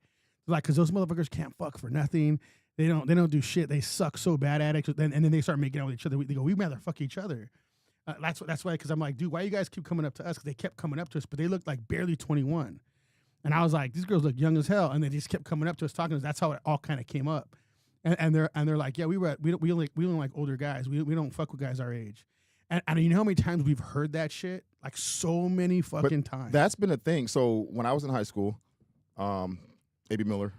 They're like, because those motherfuckers can't fuck for nothing. They don't do shit. They suck so bad at it. And then they start making out with each other. They go, we rather fuck each other. That's why, because I'm like, dude, why you guys keep coming up to us? Because they kept coming up to us, but they looked like barely 21. And I was like, these girls look young as hell. And they just kept coming up to us, talking to us. That's how it all kind of came up. And they're like, yeah, we only like older guys. We don't fuck with guys our age. And you know how many times we've heard that shit? Like so many fucking times. That's been a thing. So when I was in high school, A.B. Miller,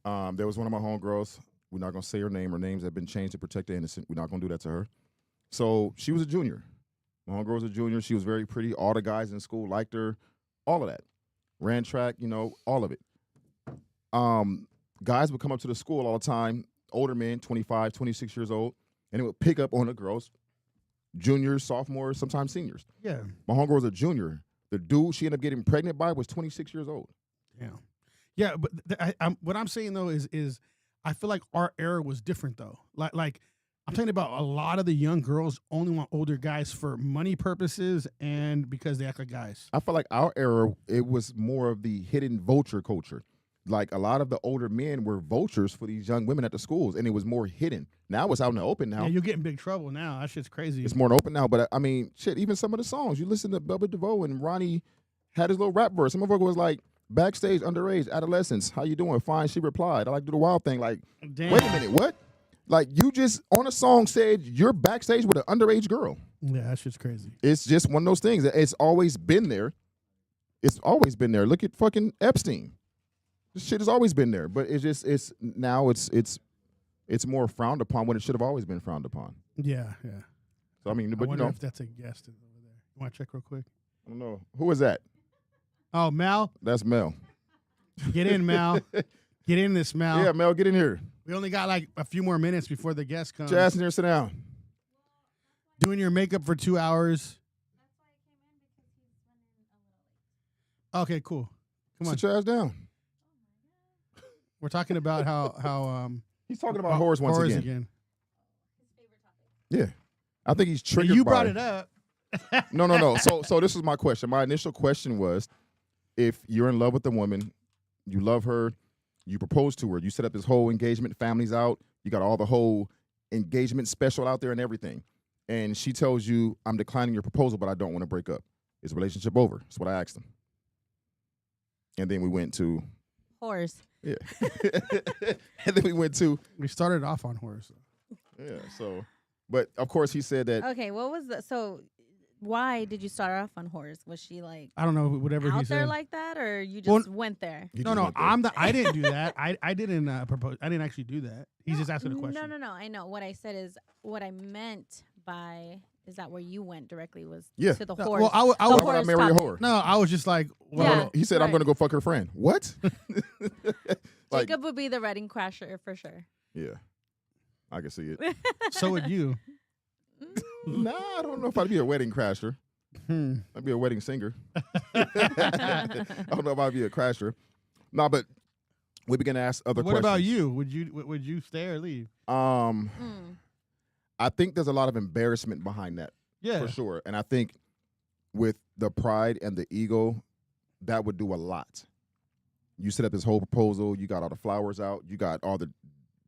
there was one of my homegirls. We're not going to say her name. Her names have been changed to protect the innocent. We're not going to do that to her. So she was a junior. My homegirl was a junior. She was very pretty. All the guys in school liked her. All of that. Ran track, all of it. Guys would come up to the school all the time, older men, 25, 26 years old, and they would pick up on the girls, juniors, sophomores, sometimes seniors. Yeah. My homegirl was a junior. The dude she ended up getting pregnant by was 26 years old. Yeah. Yeah, but what I'm saying, though, is I feel like our era was different, though. Like I'm talking about a lot of the young girls only want older guys for money purposes and because they act like guys. I feel like our era, it was more of the hidden vulture culture. Like a lot of the older men were vultures for these young women at the schools, and it was more hidden. Now it's out in the open now. Yeah, you get in big trouble now. That shit's crazy. It's more in the open now, but I mean, shit, even some of the songs, you listen to Bubba DeVoe and Ronnie had his little rap verse. Some of it was like, backstage, underage, adolescents, how you doing? Fine, she replied. I like to do the wild thing. Like, damn. Wait a minute, what? Like, you just, on a song, said you're backstage with an underage girl. Yeah, that shit's crazy. It's just one of those things. It's always been there. It's always been there. Look at fucking Epstein. This shit has always been there, but it's now it's more frowned upon when it should have always been frowned upon. Yeah. So I mean, but I wonder if that's a guest over there. You want to check real quick? I don't know. Who is that? Oh, Mal. That's Mel. Get in, Mal. Get in this, Mal. Yeah, Mel, get in here. We only got like a few more minutes before the guest comes. Jazz in here, sit down. Doing your makeup for 2 hours. Okay, cool. Come on. Sit your ass down. We're talking about how he's talking about horrors once again. Yeah. I think he's triggered You by brought it up. No. So this is my question. My initial question was, if you're in love with a woman, you love her, you propose to her, you set up this whole engagement, family's out, you got all the whole engagement special out there and everything, and she tells you, I'm declining your proposal, but I don't want to break up. Is the relationship over? That's what I asked him. And then we went to horrors. Yeah. And then we started off on horrors. Yeah, so, but of course he said that. Okay, what was the, so why did you start off on horrors? Was she like, I don't know, whatever he out there said. like that, or you just went there? No, I didn't do that. I didn't propose. I didn't actually do that. He's just asking a question. No. I know. What I said is, what I meant by, is that where you went directly was to the horrors. Well, I would not marry a whore. No, I was just like, well, Yeah. He said, I'm going to go fuck her friend. What? Like, Jacob would be the wedding crasher for sure. yeah, I can see it. So would you. Nah, I don't know if I'd be a wedding crasher. I'd be a wedding singer. I don't know if I'd be a crasher. No, but we began to ask other questions. What about you? Would you stay or leave? I think there's a lot of embarrassment behind that. Yeah. For sure. And I think with the pride and the ego, that would do a lot. You set up this whole proposal, you got all the flowers out, you got all the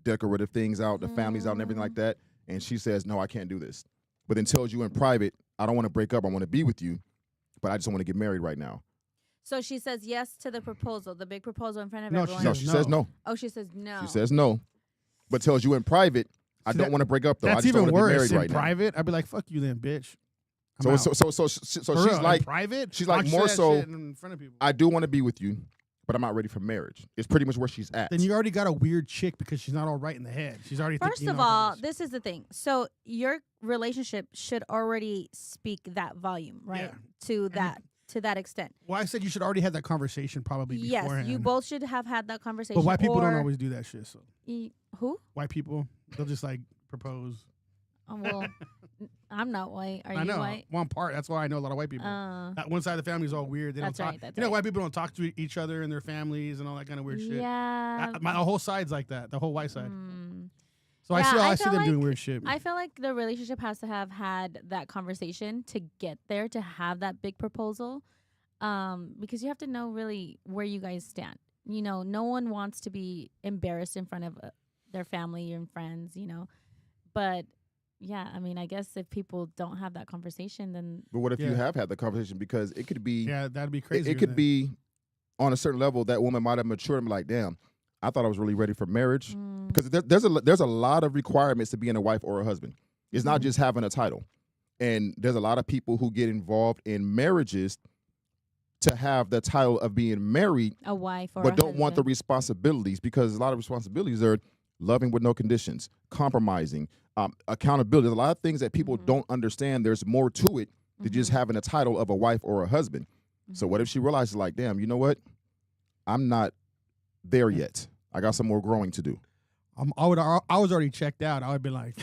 decorative things out, the families out and everything like that, and she says, no, I can't do this. But then tells you in private, I don't want to break up, I want to be with you, but I just don't want to get married right now. So she says yes to the proposal, the big proposal in front of No, everyone. No, she says no. Oh, she says no. She says no, but tells you in private, I don't want to break up though. That's I just don't even want to be worse. married In right private, I'd be like, fuck you then, bitch. now. So she's like, private. she's like Why more say that so, shit in front of people? I do want to be with you, but I'm not ready for marriage. It's pretty much where she's at. Then you already got a weird chick because she's not all right in the head. She's already First of all, this is the thing. So your relationship should already speak that volume, right? Yeah. To that extent. Well, I said you should already have that conversation probably beforehand. Yes, you both should have had that conversation. But white people don't always do that shit. So who? white people, they'll just like propose. Well, I'm not white. Are I you know white? one part. That's why I know a lot of white people. That one side of the family is all weird. They don't That's talk. right, that's you know, right. white people don't talk to each other and their families and all that kind of weird shit. Yeah. My whole side's like that. The whole white side. So Yeah, I I see feel them doing like- weird shit. I feel like the relationship has to have had that conversation to get there, to have that big proposal, because you have to know really where you guys stand. You know, no one wants to be embarrassed in front of their family and friends, you know. But yeah, I mean, I guess if people don't have that conversation, then But what if you Yeah. have had the conversation? Because it could be, Yeah, that'd be it, crazy. it could be on a certain level that woman might have matured and be like, damn, I thought I was really ready for marriage. Because there's a lot of requirements to being a wife or a husband. It's not just having a title. And there's a lot of people who get involved in marriages to have the title of being married, a wife or but a don't want the husband. responsibilities, because a lot of responsibilities are loving with no conditions, compromising, accountability. There's a lot of things that people don't understand. There's more to it than just having a title of a wife or a husband. So what if she realizes, like, damn, you know what? I'm not there yet. I got some more growing to do. I was already checked out. I would be like,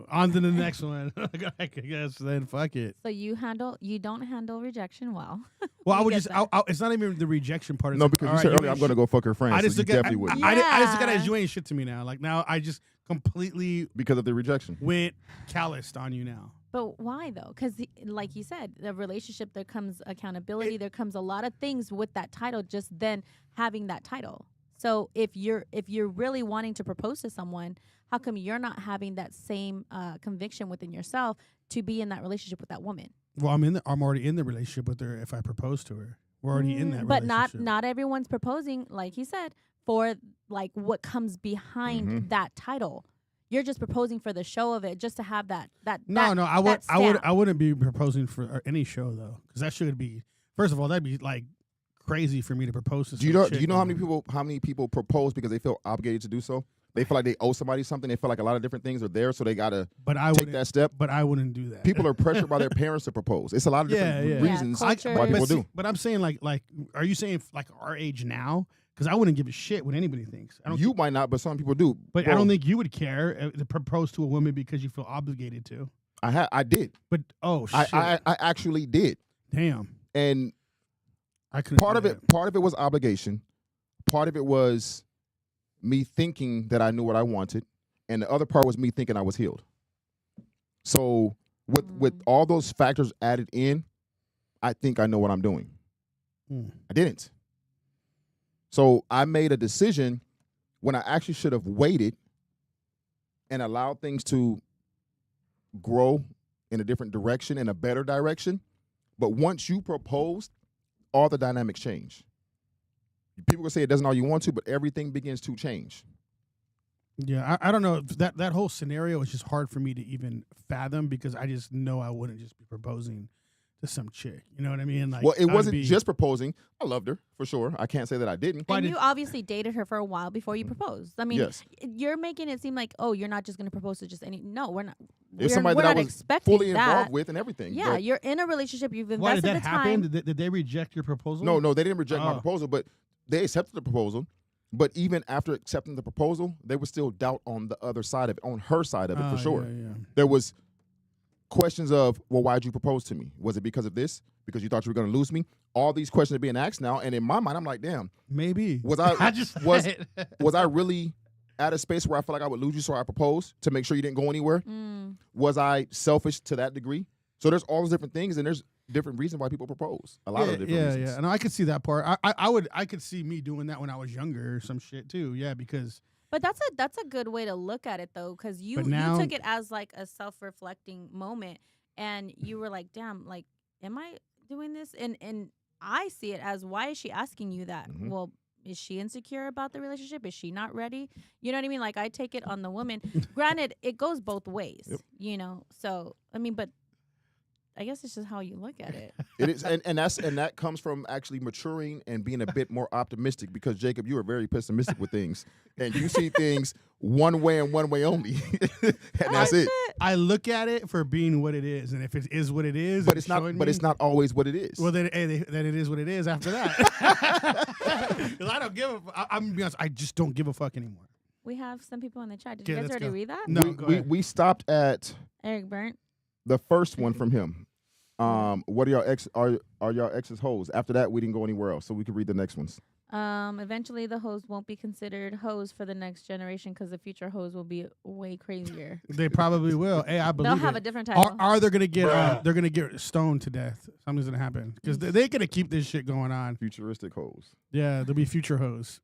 on to the next one. I guess then fuck it. So you don't handle rejection well. Well, I You would get just. that. It's not even the rejection part. It's No, like, because all you right, said earlier, ain't I'm going to go fuck her friend. I So just you look at. definitely wouldn't. I just look at it as Yeah. you ain't shit to me now. Like now, I just completely Because of the rejection. went calloused on you now. But why though? Because like you said, the relationship, there comes accountability. There comes a lot of things with that title. Just then having that title. So if you're really wanting to propose to someone, how come you're not having that same conviction within yourself to be in that relationship with that woman? Well, I'm already in the relationship with her. If I propose to her, we're already in that. But relationship. not everyone's proposing, like he said, for like what comes behind that title. You're just proposing for the show of it, just to have that. No, I would. that stamp. I wouldn't be proposing for any show though, because that should be. First of all, that'd be like crazy for me to propose to. Do you some know? chick Do you know how and- many people propose because they feel obligated to do so? They feel like they owe somebody something. They feel like a lot of different things are there, so they gotta But I take wouldn't. that step. But I wouldn't do that. People are pressured by their parents to propose. It's a lot of different Yeah. reasons Yeah, culture. why But people see- do. But I'm saying like, are you saying like our age now? Because I wouldn't give a shit what anybody thinks. I don't. You might not, but some people do. But Bro, I don't think you would care to propose to a woman because you feel obligated to. I did. But shit, I actually did. damn, And I couldn't. part do of that. it was obligation. Part of it was me thinking that I knew what I wanted, and the other part was me thinking I was healed. So with all those factors added in, I think I know what I'm doing. Mm. I didn't. So I made a decision when I actually should have waited and allowed things to grow in a different direction, in a better direction. But once you proposed, all the dynamics change. People can say it doesn't all you want to, but everything begins to change. Yeah, I don't know. That whole scenario is just hard for me to even fathom because I just know I wouldn't just be proposing to some chick. You know what I mean? Like, Well, it I'd wasn't be- just proposing. I loved her, for sure. I can't say that I didn't. Why And did- you obviously dated her for a while before you proposed. I mean, Yes. you're making it seem like, oh, you're not just going to propose to just any. No, we're not. It's We're somebody not that I was expecting fully that. involved with and everything. Yeah, But you're in a relationship. You've Why invested did that the happen? time. Did they reject your proposal? No, they didn't reject my Oh. proposal, but they accepted the proposal. But even after accepting the proposal, there was still doubt on the other side of it, on her side of it, Oh, for sure. Yeah. There was questions of, well, why'd you propose to me? Was it because of this? Because you thought you were going to lose me? All these questions are being asked now, and in my mind, I'm like, damn, Maybe. was I was said- was I really at a space where I felt like I would lose you, so I proposed to make sure you didn't go anywhere? Was I selfish to that degree? So there's all those different things, and there's different reasons why people propose. A lot of different reasons. Yeah. And I could see that part. I could see me doing that when I was younger or some shit too. Yeah, because But that's a good way to look at it though, because you But now- took it as like a self-reflecting moment, and you were like, damn, like, am I doing this? And I see it as, why is she asking you that? Mhm. Well, is she insecure about the relationship? Is she not ready? You know what I mean? Like, I take it on the woman. Granted, it goes both ways. Yep. You know, so I mean, but I guess it's just how you look at it. It is, and that comes from actually maturing and being a bit more optimistic. Because Jacob, you are very pessimistic with things, and you see things one way and one way only, and that's it. I look at it for being what it is, and if it is what it is, But and it's not. showing But me- it's not always what it is. Well, then it is what it is after that. 'Cause I don't give a. I'm gonna be honest. I just don't give a fuck anymore. We have some people in the chat. Did Okay, you guys let's already go. read that? No, we, go we, ahead. we stopped at Eric Burnt. the first one from him. What are y'all ex? Are y'all exes hoes? After that, we didn't go anywhere else, so we could read the next ones. Eventually the hoes won't be considered hoes for the next generation because the future hoes will be way crazier. They probably will. Hey, I believe They'll have it. a different title. Are they gonna get? They're gonna get stoned to death. Something's gonna happen because they're gonna keep this shit going on. Futuristic hoes. Yeah, there'll be future hoes.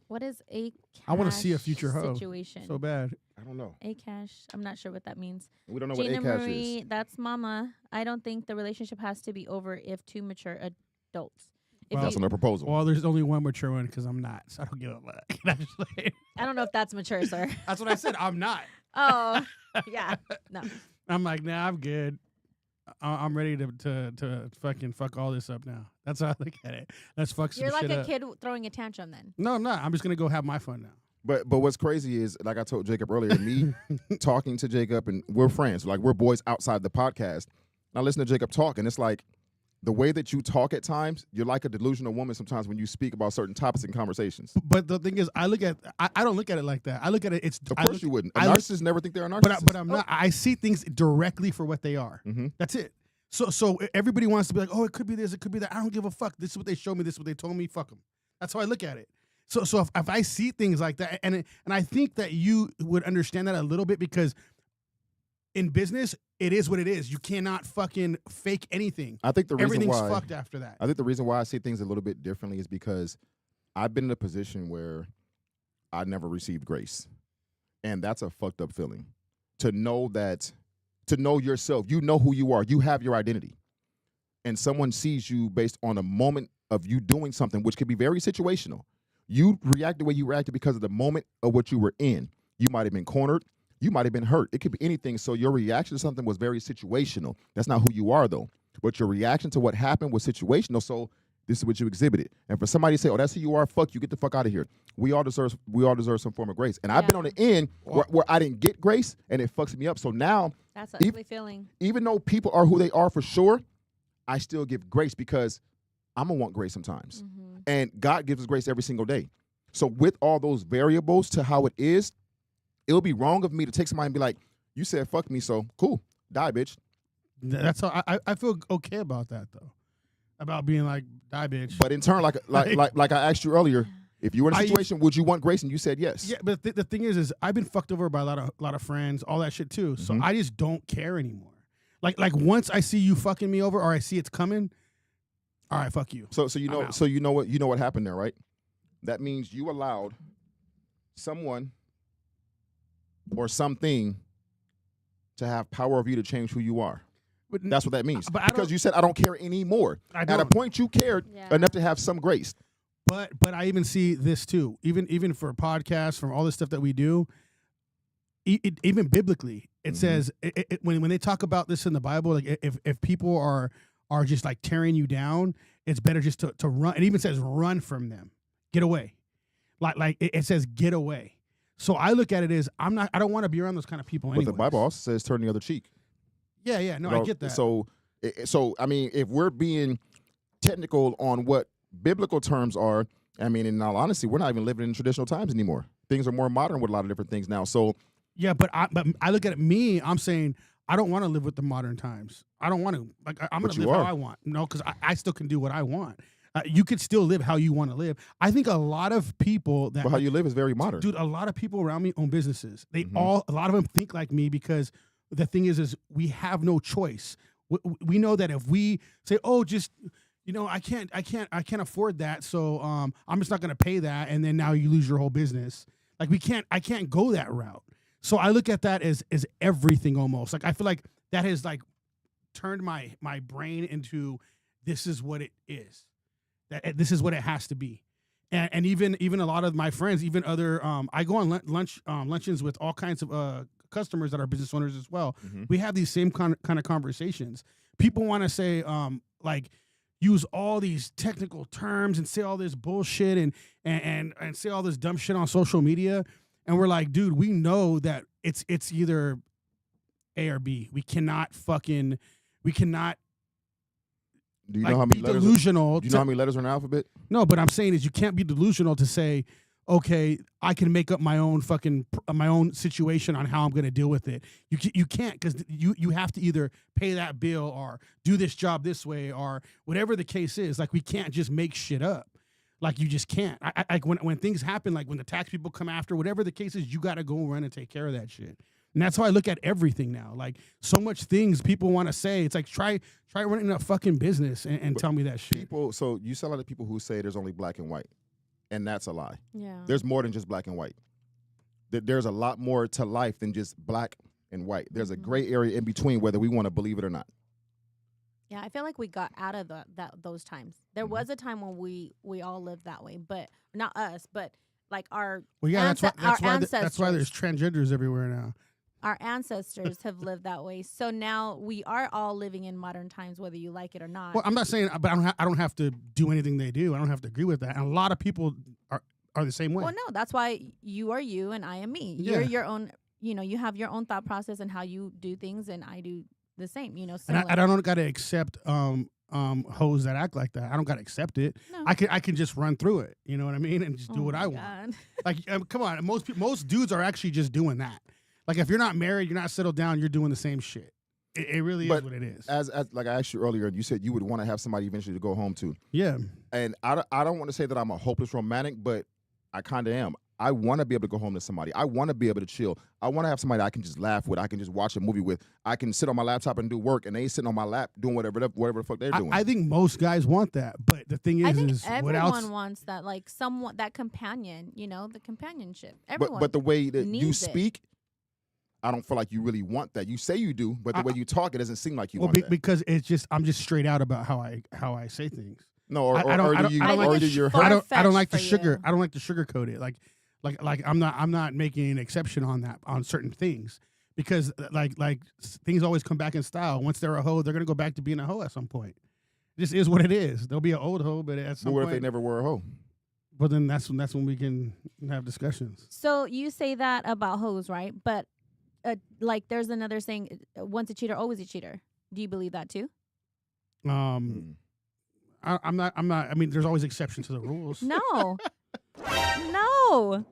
What is a cash I want to see a future hoe situation? so bad. I don't know. A cash. I'm not sure what that means. We don't know Gina what A-cash Marie, is. that's mama. I don't think the relationship has to be over if two mature adults. If Well, That's on the proposal. Well, there's only one mature one because I'm not, so I don't give a fuck. I don't know if that's mature, sir. That's what I said. I'm not. Oh, yeah. No. I'm like, nah, I'm good. I'm ready to fucking fuck all this up now. That's how I look at it. Let's fuck some You're like shit a up. kid throwing a tantrum then. No, I'm not. I'm just gonna go have my fun now. But what's crazy is, like I told Jacob earlier, me talking to Jacob, and we're friends. Like, we're boys outside the podcast. And I listen to Jacob talk, and it's like, the way that you talk at times, you're like a delusional woman sometimes when you speak about certain topics and conversations. But the thing is, I don't look at it like that. I look at it. Of course you wouldn't. A narcissist never think they're a narcissist. But I'm not. I see things directly for what they are. Mm-hmm. That's it. So everybody wants to be like, oh, it could be this, it could be that. I don't give a fuck. This is what they showed me. This is what they told me. Fuck them. That's how I look at it. So if I see things like that, and I think that you would understand that a little bit, because in business, it is what it is. You cannot fucking fake anything. I think the reason Everything's why fucked after that. I think the reason why I see things a little bit differently is because I've been in a position where I never received grace. And that's a fucked up feeling. To know yourself, you know who you are, you have your identity. And someone sees you based on a moment of you doing something, which could be very situational. You react the way you reacted because of the moment of what you were in. You might have been cornered. You might have been hurt. It could be anything. So your reaction to something was very situational. That's not who you are, though. But your reaction to what happened was situational. So this is what you exhibited. And for somebody to say, "Oh, that's who you are," fuck you, get the fuck out of here. We all deserve some form of grace. And I've been on the end where I didn't get grace, and it fucks me up. So now, That's an ugly feeling. even though people are who they are for sure, I still give grace because I'm gonna want grace sometimes. Mm-hmm. And God gives us grace every single day. So with all those variables to how it is, it'll be wrong of me to take somebody and be like, "You said fuck me, so cool, die, bitch." That's how I feel okay about that, though. About being like, die, bitch. But in turn, like I asked you earlier, if you were in a situation, would you want grace? And you said yes. Yeah, but the thing is I've been fucked over by a lot of friends, all that shit too. So I just don't care anymore. Like once I see you fucking me over, or I see it's coming, all right, fuck you. So you know what happened there, right? That means you allowed someone or something to have power over you to change who you are. But that's what that means. Because you said I don't care anymore. I At a point, you cared enough to have some grace. But I even see this too. Even for podcasts, from all the stuff that we do, even biblically, it says when they talk about this in the Bible, like if people are just like tearing you down, it's better just to run. It even says run from them, get away. Like it says get away. So I look at it as I don't want to be around those kind of people. But the Bible also says turn the other cheek. Yeah, no, I get that. So I mean, if we're being technical on what biblical terms are, I mean, in all honesty, we're not even living in traditional times anymore. Things are more modern with a lot of different things now. So yeah, but I look at me. I'm saying I don't want to live with the modern times. I don't want to. Like I'm going to live how I want. No, because I still can do what I want. You could still live how you want to live. I think a lot of people that how you live is very modern, dude. A lot of people around me own businesses. They a lot of them think like me because the thing is we have no choice. We know that if we say, oh, just I can't afford that, so I'm just not going to pay that, and then now you lose your whole business. Like I can't go that route. So I look at that as everything almost. Like I feel like that has like turned my brain into this is what it is. That this is what it has to be. And even a lot of my friends, even other I go on luncheons with all kinds of customers that are business owners as well. We have these same kind of conversations. People want to say like use all these technical terms and say all this bullshit and say all this dumb shit on social media, and we're like, dude, we know that it's either A or B. We cannot. Do you know how many letters? Delusional. Do you know how many letters are in the alphabet? No, but I'm saying is you can't be delusional to say, okay, I can make up my own situation on how I'm going to deal with it. You can't, because you have to either pay that bill or do this job this way or whatever the case is. Like we can't just make shit up. Like you just can't. Like when things happen, like when the tax people come after, whatever the case is, you got to go run and take care of that shit. And that's how I look at everything now. Like so much things people want to say. It's like try running a fucking business and tell me that shit. People, so you see a lot of people who say there's only black and white, and that's a lie. Yeah. There's more than just black and white. There's a lot more to life than just black and white. There's a gray area in between, whether we want to believe it or not. Yeah, I feel like we got out of those times. There was a time when we all lived that way, but not us, but like our that's why there's transgenders everywhere now. Our ancestors have lived that way. So now we are all living in modern times, whether you like it or not. Well, I'm not saying, but I don't have to do anything they do. I don't have to agree with that. And a lot of people are the same way. Well, no, that's why you are you and I am me. Yeah. You're your own. You have your own thought process and how you do things, and I do the same. And I don't got to accept hoes that act like that. I don't got to accept it. No. I can just run through it. You know what I mean? And just do what I want. Like, come on, most dudes are actually just doing that. Like, if you're not married, you're not settled down, you're doing the same shit. It really is what it is. As like I asked you earlier, you said you would want to have somebody eventually to go home to. Yeah. And I don't want to say that I'm a hopeless romantic, but I kind of am. I want to be able to go home to somebody. I want to be able to chill. I want to have somebody I can just laugh with. I can just watch a movie with. I can sit on my laptop and do work, and they sitting on my lap doing whatever the fuck they're doing. I think most guys want that, but the thing is, I think everyone wants that, like someone, that companion, the companionship. Everyone. But the way that you needs speak, I don't feel like you really want that. You say you do, but the way you talk, it doesn't seem like you want that. Because I'm just straight out about how I say things. No, I don't like the sugar. I don't like to sugarcoat it. Like I'm not making an exception on that on certain things because like things always come back in style. Once they're a hoe, they're gonna go back to being a hoe at some point. This is what it is. They'll be an old hoe, but at some point. What if they never were a hoe? Well, then that's when we can have discussions. So you say that about hoes, right? But like there's another saying: once a cheater, always a cheater. Do you believe that too? I'm not. I mean, there's always exceptions to the rules. No. No.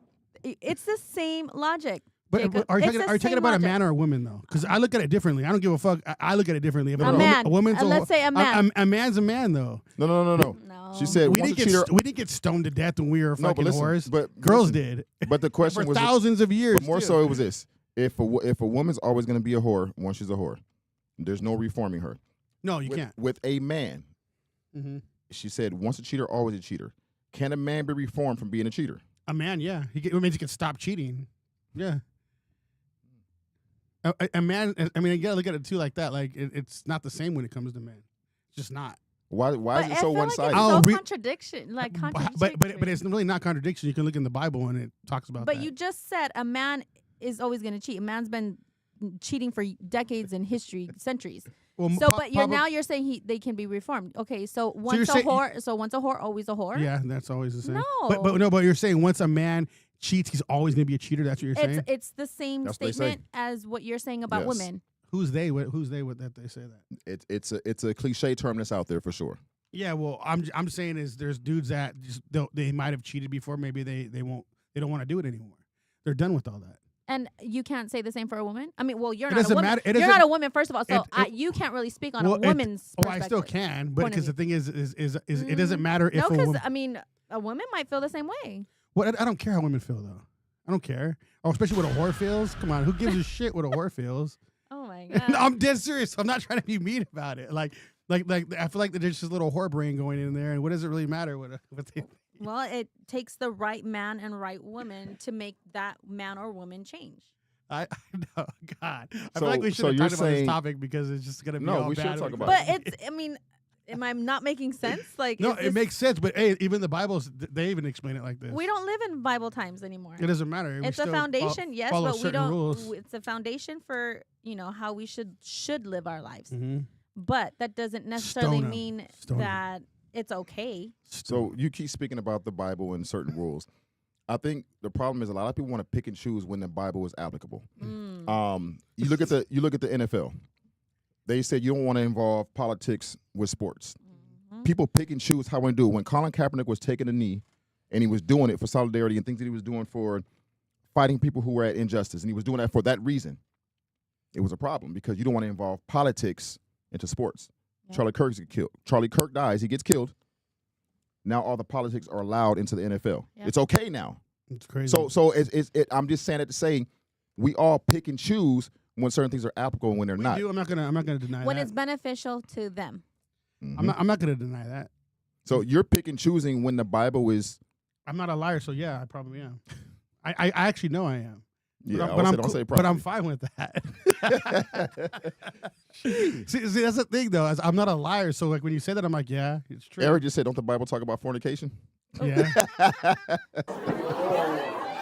It's the same logic. But are you talking about a man or a woman though? Because I look at it differently. I don't give a fuck. I look at it differently. If a man. A woman's let's say a man. A man's a man though. No. She said we didn't get stoned to death when we were fucking whores. But girls did. But the question for was thousands of years. But more so, it was this: if a woman's always going to be a whore once she's a whore, there's no reforming her. No, you can't. With a man, she said, once a cheater, always a cheater. Can a man be reformed from being a cheater? A man, yeah. It means he can stop cheating. Yeah. A man, I mean, you gotta look at it too like that. Like it's not the same when it comes to men. It's just not. Why is it so one-sided? Like it's contradiction. But it's really not contradiction. You can look in the Bible and it talks about that. But you just said a man is always going to cheat. A man's been cheating for decades in history, centuries. Well, but you're saying they can be reformed. Okay, so once a whore, always a whore. Yeah, that's always the same. No, but you're saying once a man cheats, he's always going to be a cheater. That's what you're saying. It's the same statement as what you're saying about women. Who's they? Who's they? That they say that? It's a cliche term that's out there for sure. Yeah, well, I'm saying is there's dudes that just they might have cheated before. Maybe they don't want to do it anymore. They're done with all that. And you can't say the same for a woman? I mean, well, you're not a woman. You're not a woman, first of all, so you can't really speak on a woman's perspective. I still can, but because the thing is it doesn't matter if I mean, a woman might feel the same way. Well, I don't care how women feel, though. I don't care. Oh, especially what a whore feels. Come on, who gives a shit what a whore feels? Oh, my God. No, I'm dead serious. I'm not trying to be mean about it. Like I feel like there's just a little whore brain going in there, and what does it really matter what they Well, it takes the right man and right woman to make that man or woman change. I know, God. I feel like we should have talked about this topic because it's just going to be all bad. No, we should talk about it. But I mean, am I not making sense? Like, no, it makes sense. But hey, even the Bible, they even explain it like this. We don't live in Bible times anymore. It doesn't matter. It's a foundation, yes, but we don't. Rules. It's a foundation for how we should live our lives. Mm-hmm. But that doesn't necessarily mean that it's okay. So you keep speaking about the Bible and certain rules. I think the problem is a lot of people want to pick and choose when the Bible is applicable. You look at the NFL. They said you don't want to involve politics with sports. Mm-hmm. People pick and choose how they do it. When Colin Kaepernick was taking a knee, and he was doing it for solidarity and things that he was doing for fighting people who were at injustice, and he was doing that for that reason, it was a problem because you don't want to involve politics into sports. Yeah. Charlie Kirk dies. He gets killed. now all the politics are allowed into the NFL. Yep. It's okay now. It's crazy. So I'm just saying it to say we all pick and choose when certain things are applicable and when they're we not. do. I'm not gonna deny When that. it's beneficial to them. Mhm. I'm not gonna deny that. So you're pick and choosing when the Bible is. I'm not a liar, so yeah, I probably am. I actually know I am. Yeah, But don't say but I'm probably. fine with that. see, that's the thing though. I'm not a liar, so like when you say that, I'm like, yeah, it's true. Eric just said, don't the Bible talk about fornication? Yeah.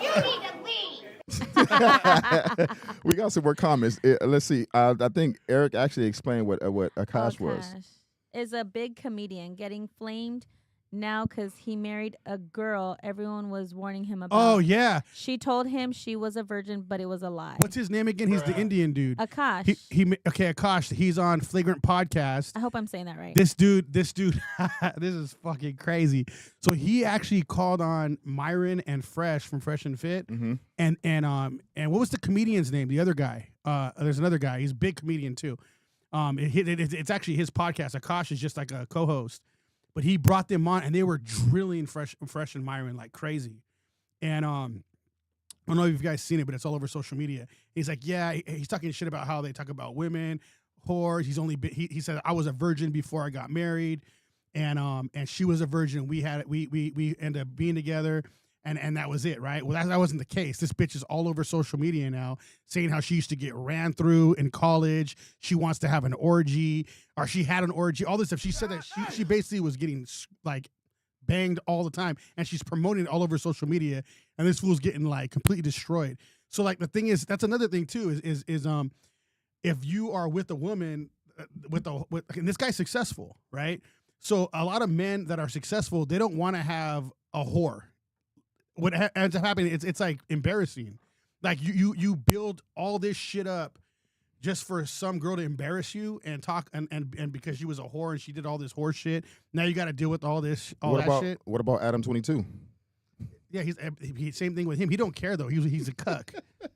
You need to leave. We got some more comments. Let's see. I think Eric actually explained what Akash was. Akash is a big comedian getting flamed now because he married a girl everyone was warning him about. Oh yeah. She told him she was a virgin, but it was a lie. What's his name again? He's the Indian dude. Akash. Okay, Akash. He's on Flagrant Podcast. I hope I'm saying that right. This dude, this is fucking crazy. So he actually called on Myron and Fresh from Fresh and Fit, Mm-hmm. and what was the comedian's name? The other guy. There's another guy. He's a big comedian too. It's actually his podcast. Akash is just like a co-host, but he brought them on, and they were drilling Fresh and Myron like crazy. And I don't know if you guys seen it, but it's all over social media. He's like, yeah, he's talking shit about how they talk about women, whores. He said I was a virgin before I got married, and she was a virgin. We ended up being together, and that was it, right? Well, that wasn't the case. This bitch is all over social media now, saying how she used to get ran through in college. She wants to have an orgy, or she had an orgy. All this stuff. She said that she basically was getting like banged all the time, and she's promoting it all over social media, and this fool's getting like completely destroyed. So like the thing is, that's another thing too, is if you are with a woman and this guy's successful, right? So a lot of men that are successful, they don't want to have a whore. What ends up happening, it's like embarrassing. Like you build all this shit up just for some girl to embarrass you and talk and because she was a whore and she did all this whore shit. Now you got to deal with all that shit. What about Adam 22? Yeah, he's same thing with him. He don't care though. He's a cuck.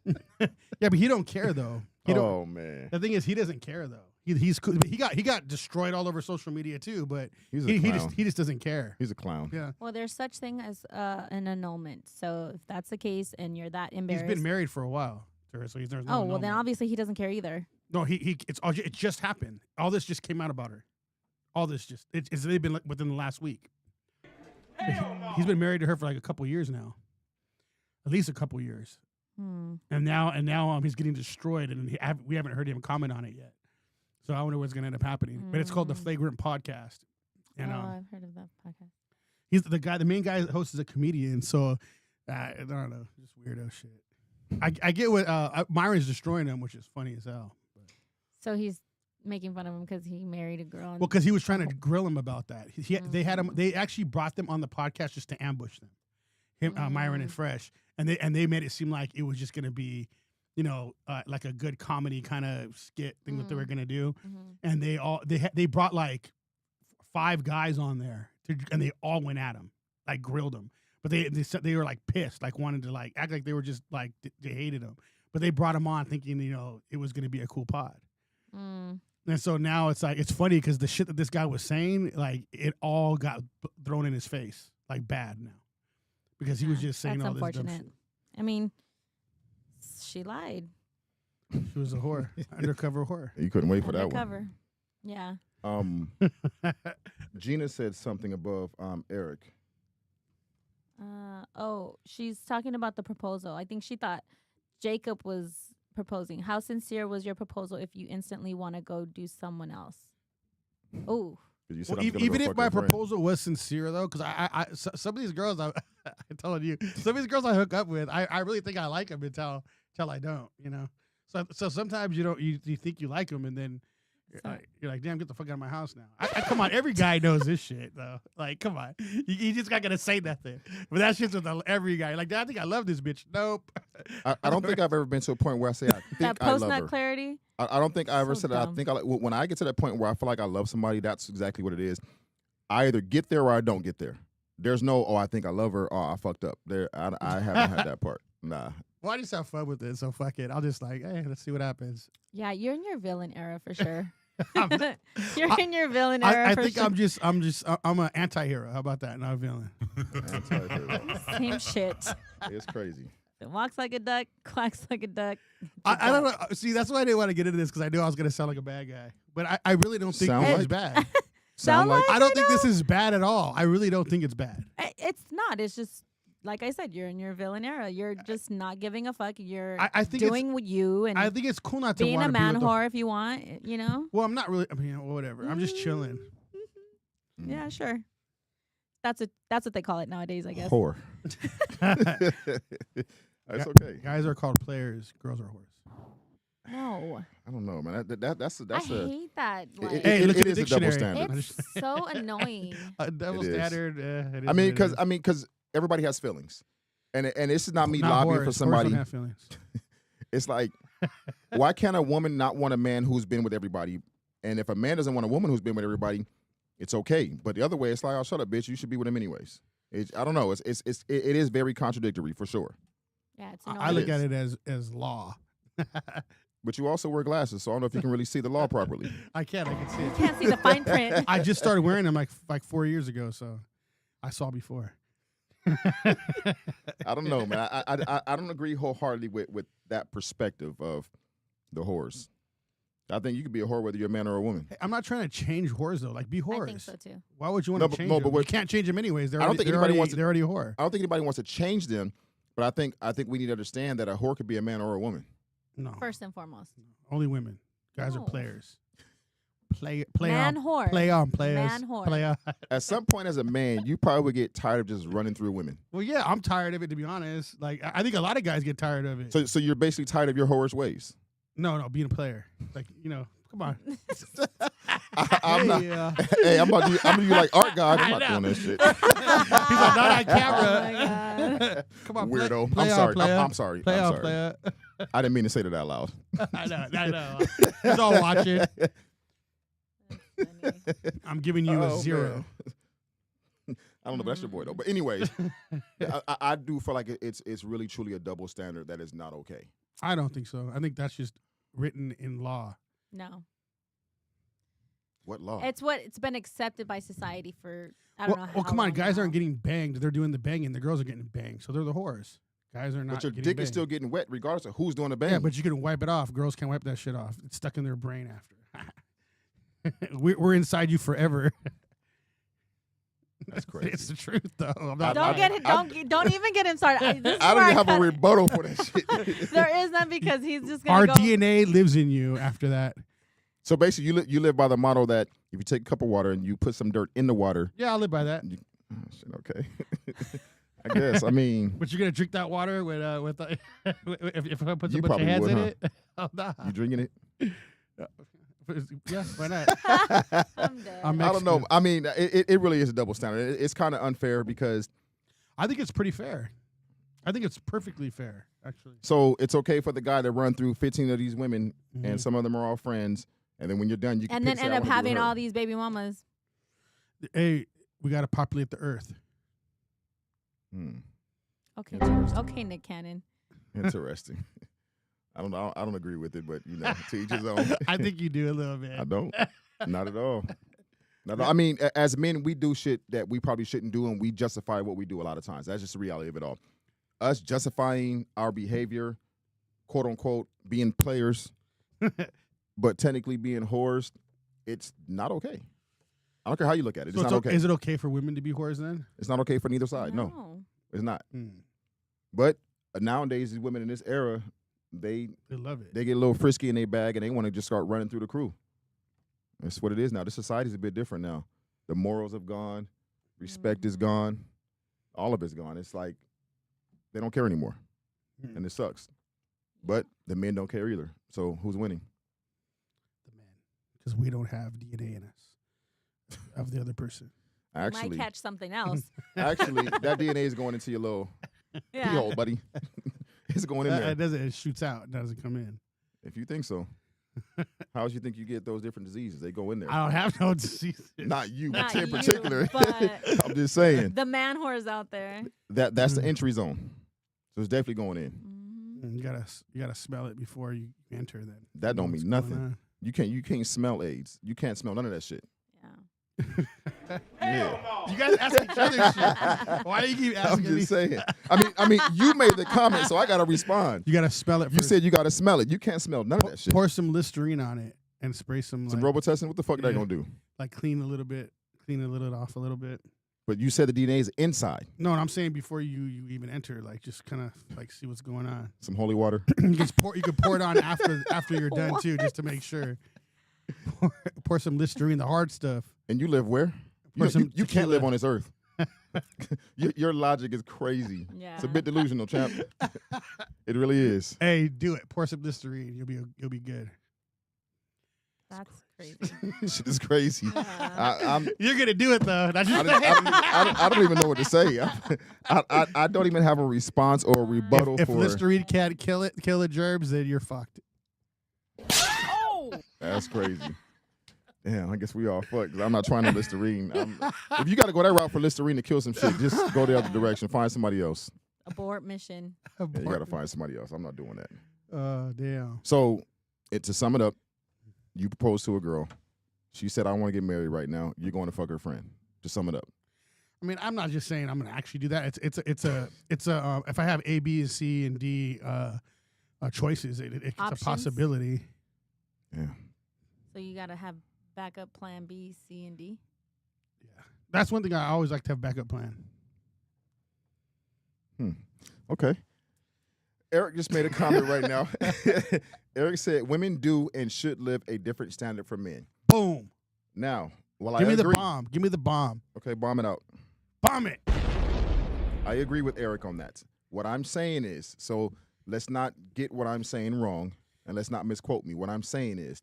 Yeah, but he don't care though. Oh man. The thing is, he doesn't care though. He got destroyed all over social media too. But He's a clown. he just doesn't care. He's a clown. Yeah, Well, there's such thing as an annulment. So if that's the case and you're that embarrassed. he's been married for a while to her, so there's no. Oh, well, then annulment. obviously he doesn't care either. No, it just happened. All this just came out about her. All this they've been within the last week. He's been married to her for like a couple years now, at least a couple years, and now he's getting destroyed, and we haven't heard him comment on it yet. So I wonder what's going to end up happening. But it's called the Flagrant Podcast, and I've heard of that podcast. he's the main guy that hosts is a comedian. So I don't know, just weirdo shit. I get what Myron's destroying him, which is funny as hell. So he's making fun of him because he married a girl. And Well, because he was trying to grill him about that. They actually brought them on the podcast just to ambush them, Myron and Fresh, and they made it seem like it was just going to be, like a good comedy kind of skit thing that they were going to do, and they brought like 5 guys on there and they all went at him, like grilled him, but they were like pissed, like wanted to like act like they were just like they hated him, but they brought him on thinking it was going to be a cool pod. And so now it's like, it's funny because the shit that this guy was saying, like, it all got thrown in his face, like, bad now. Because he was just saying that's all this dumb unfortunate. I mean, she lied. shit. She was a whore, undercover whore. You couldn't wait for that Undercover. Yeah. one. Gina said something above Eric. She's talking about the proposal. I think she thought Jacob was proposing. How sincere was your proposal if you instantly want to go do someone else? Oh. You said Well, I was gonna even go if fuck my your friend. proposal was sincere, though, because some of these girls, I'm telling you, some of these girls I hook up with, I really think I like them until I don't, So sometimes you think you like them, and then you're like, damn, get the fuck out of my house now. Come on, every guy knows this shit, though. Like, come on, you just not gonna say nothing. But that shit's with every guy. Like, I think I love this bitch. Nope. I don't think I've ever been to a point where I say I think That I love post-nut her. clarity? I don't think I ever So said that. dumb. I think when I get to that point where I feel like I love somebody, that's exactly what it is. I either get there or I don't get there. There's no, I think I love her, or I fucked up. I haven't had that part. Nah. Well, I just have fun with it, so fuck it. I'll just like, hey, let's see what happens. Yeah, you're in your villain era for sure. You're in your villain era. I for think sure. I'm an anti-hero. How about that? Not a villain. Anti-hero. Same shit. It's crazy. It walks like a duck, quacks like a duck. I don't know. See, that's why I didn't want to get into this because I knew I was going to sound like a bad guy. But I really don't think Sound this is like- bad. Sound like I don't you think know? this is bad at all. I really don't think it's bad. It's not. It's just like I said. You're in your villain era. You're just not giving a fuck. You're I think doing what you and I think it's cool not to being want a to man be with whore if you want. You know. Well, I'm not really. I mean, whatever. I'm just chilling. Mm. Yeah, sure. That's what they call it nowadays, I guess. Whore. That's okay. Guys are called players. Girls are whores. No, I don't know, man. That's I a hate that. Like, Hey, look at the is a double dictionary. standard. it's so annoying. A double It is. standard. It is I mean, what it is. because everybody has feelings, and this is not me Not lobbying whores. for Whores somebody. don't have feelings. It's like, why can't a woman not want a man who's been with everybody? And if a man doesn't want a woman who's been with everybody, it's okay. But the other way, it's like, oh, shut up, bitch. You should be with him anyways. I don't know. It is very contradictory for sure. Yeah, it's annoying. I look It at is. it as law. But you also wear glasses, so I don't know if you can really see the law properly. I can see You it. can't see the fine print. I just started wearing them like 4 years ago, so I saw before. I don't know, man. I don't agree wholeheartedly with that perspective of the whores. I think you could be a whore whether you're a man or a woman. Hey, I'm not trying to change whores though. Like, be whores. I think so too. Why would you want No, to but- change no, them? but You what- can't change them anyways. They're I don't already, think they're anybody already, wants to- they're already a whore. I don't think anybody wants to change them, but I think we need to understand that a whore could be a man or a woman. No, First and foremost, only women. Guys are No. players. Play man on. whore. Play on players. Man whore. Play on. At some point as a man, you probably would get tired of just running through women. Well, yeah, I'm tired of it, to be honest. Like, I think a lot of guys get tired of it. So you're basically tired of your whorish ways. No, being a player. Like, come on. I'm not. Hey, Hey, I'm gonna do like art god. I'm I not know. doing that shit. He's like, not on camera. Oh my God. Come on, Weirdo. Play I'm on, sorry. player. I'm sorry. Play I'm on, sorry. player. I didn't mean to say that out loud. I know. He's all watching. Funny. I'm giving you Oh, a 0. man. I don't know, but that's your boy though. But anyways, I do feel like it's really truly a double standard that is not okay. I don't think so. I think that's just written in law. No, What law? it's been accepted by society for I don't know. Well, how come on. long Guys now. aren't getting banged. They're doing the banging. The girls are getting banged. So they're the whores. Guys are not But your getting dick banged. is still getting wet regardless of who's doing the bang. Yeah, but you can wipe it off. Girls can't wipe that shit off. It's stuck in their brain after. we're inside you forever. That's crazy. It's the truth, though. I'm not Don't lying. don't even get him started. This is I don't where even have a cut it. rebuttal for that shit. There is none because he's just Our gonna go. DNA lives in you after that. So basically, you live by the motto that if you take a cup of water and you put some dirt in the water, Yeah, I'll live by that. oh, shit, okay. I guess. I mean, But you're gonna drink that water with if I put You some bunch of probably hands would, in huh? it? Oh, nah. you drinking it? Yeah, why not? I'm dead. I'm I don't know. Mexican. I mean, it really is a double standard. It's kind of unfair because I think it's pretty fair. I think it's perfectly fair, actually. so it's okay for the guy to run through 15 of these women Mhm. and some of them are all friends, and then when you're done, you can and pick, then say, end I up wanna be with having her. all these baby mamas. Hey, we got to populate the earth. Hmm. Okay, Interesting. okay, Nick Cannon. Interesting. I don't agree with it, but to each his own. I think you do a little bit. I don't. Not at all. Not at all. I mean, as men, we do shit that we probably shouldn't do, and we justify what we do a lot of times. That's just the reality of it all. Us justifying our behavior, quote unquote, being players, but technically being whores, it's not okay. I don't care how you look at it. It's So not okay. Is it okay for women to be whores then? It's not okay for neither side. No, it's not. But nowadays, these women in this era, they love it. get a little frisky in their bag and they want to just start running through the crew. That's what it is now. The society's a bit different now. The morals have gone, respect is gone, all of it's gone. It's like they don't care anymore, and it sucks. But the men don't care either. So who's winning? The man, because we don't have DNA in us of the other person. Actually, Might catch something else. actually, that DNA is going into your little pee Yeah. hole, buddy. It's going in there. It doesn't. It shoots out. It doesn't come in. If you think so. How do you think you get those different diseases? They go in there. I don't have no disease. Not you, Not but in you, particular. but I'm just saying the man whores out there. that's the entry zone. So it's definitely going in. Mhm. You gotta smell it before you enter. Then That don't What's mean going nothing. on. You can't smell AIDS. You can't smell none of that shit. Yeah. Yeah. You guys ask each other shit. Why do you keep I'm asking me? just saying. I mean, you made the comment, so I gotta respond. You gotta smell it. You First. said you gotta smell it. You can't smell none of that shit. Pour some Listerine on it and spray some. Some like, Robitussin. What the fuck are they Yeah. gonna do? like clean a little bit off a little bit. But you said the DNA is inside. No, I'm saying before you even enter, like just kind of like see what's going on. Some holy water. You can pour it on after you're done too, just to make sure. Pour some Listerine, the hard stuff. And you live where? Pour some You can't tequila. live on this earth. Your logic is crazy. Yeah. It's a bit delusional, champ. It really is. Hey, do it. Pour some Listerine. You'll be good. That's crazy. Shit is crazy. I'm You're gonna do it though. That's just I don't even know what to say. I don't even have a response or a rebuttal if for Listerine can't kill the germs, then you're fucked. Oh. That's crazy. Damn, I guess we all fucked. 'Cause I'm not trying to Listerine. If you got to go that route for Listerine to kill some shit, just go the other direction. Find somebody else. Abort mission. Yeah, you got to find somebody else. I'm not doing that. Damn. So, to sum it up, you proposed to a girl. She said, "I want to get married right now." You're going to fuck her friend. To sum it up. I mean, I'm not just saying I'm gonna actually do that. It's a if I have A, B, and C and D choices, it's Options? a possibility. Yeah. So you gotta have backup plan B, C, and D. That's one thing I always like to have backup plan. Okay. Eric just made a comment right now. Eric said, "Women do and should live a different standard from men." Boom. Now, while Give I me agree, the bomb. Give me the bomb. okay, bomb it out. Bomb it. I agree with Eric on that. What I'm saying is, so let's not get what I'm saying wrong, and let's not misquote me. What I'm saying is,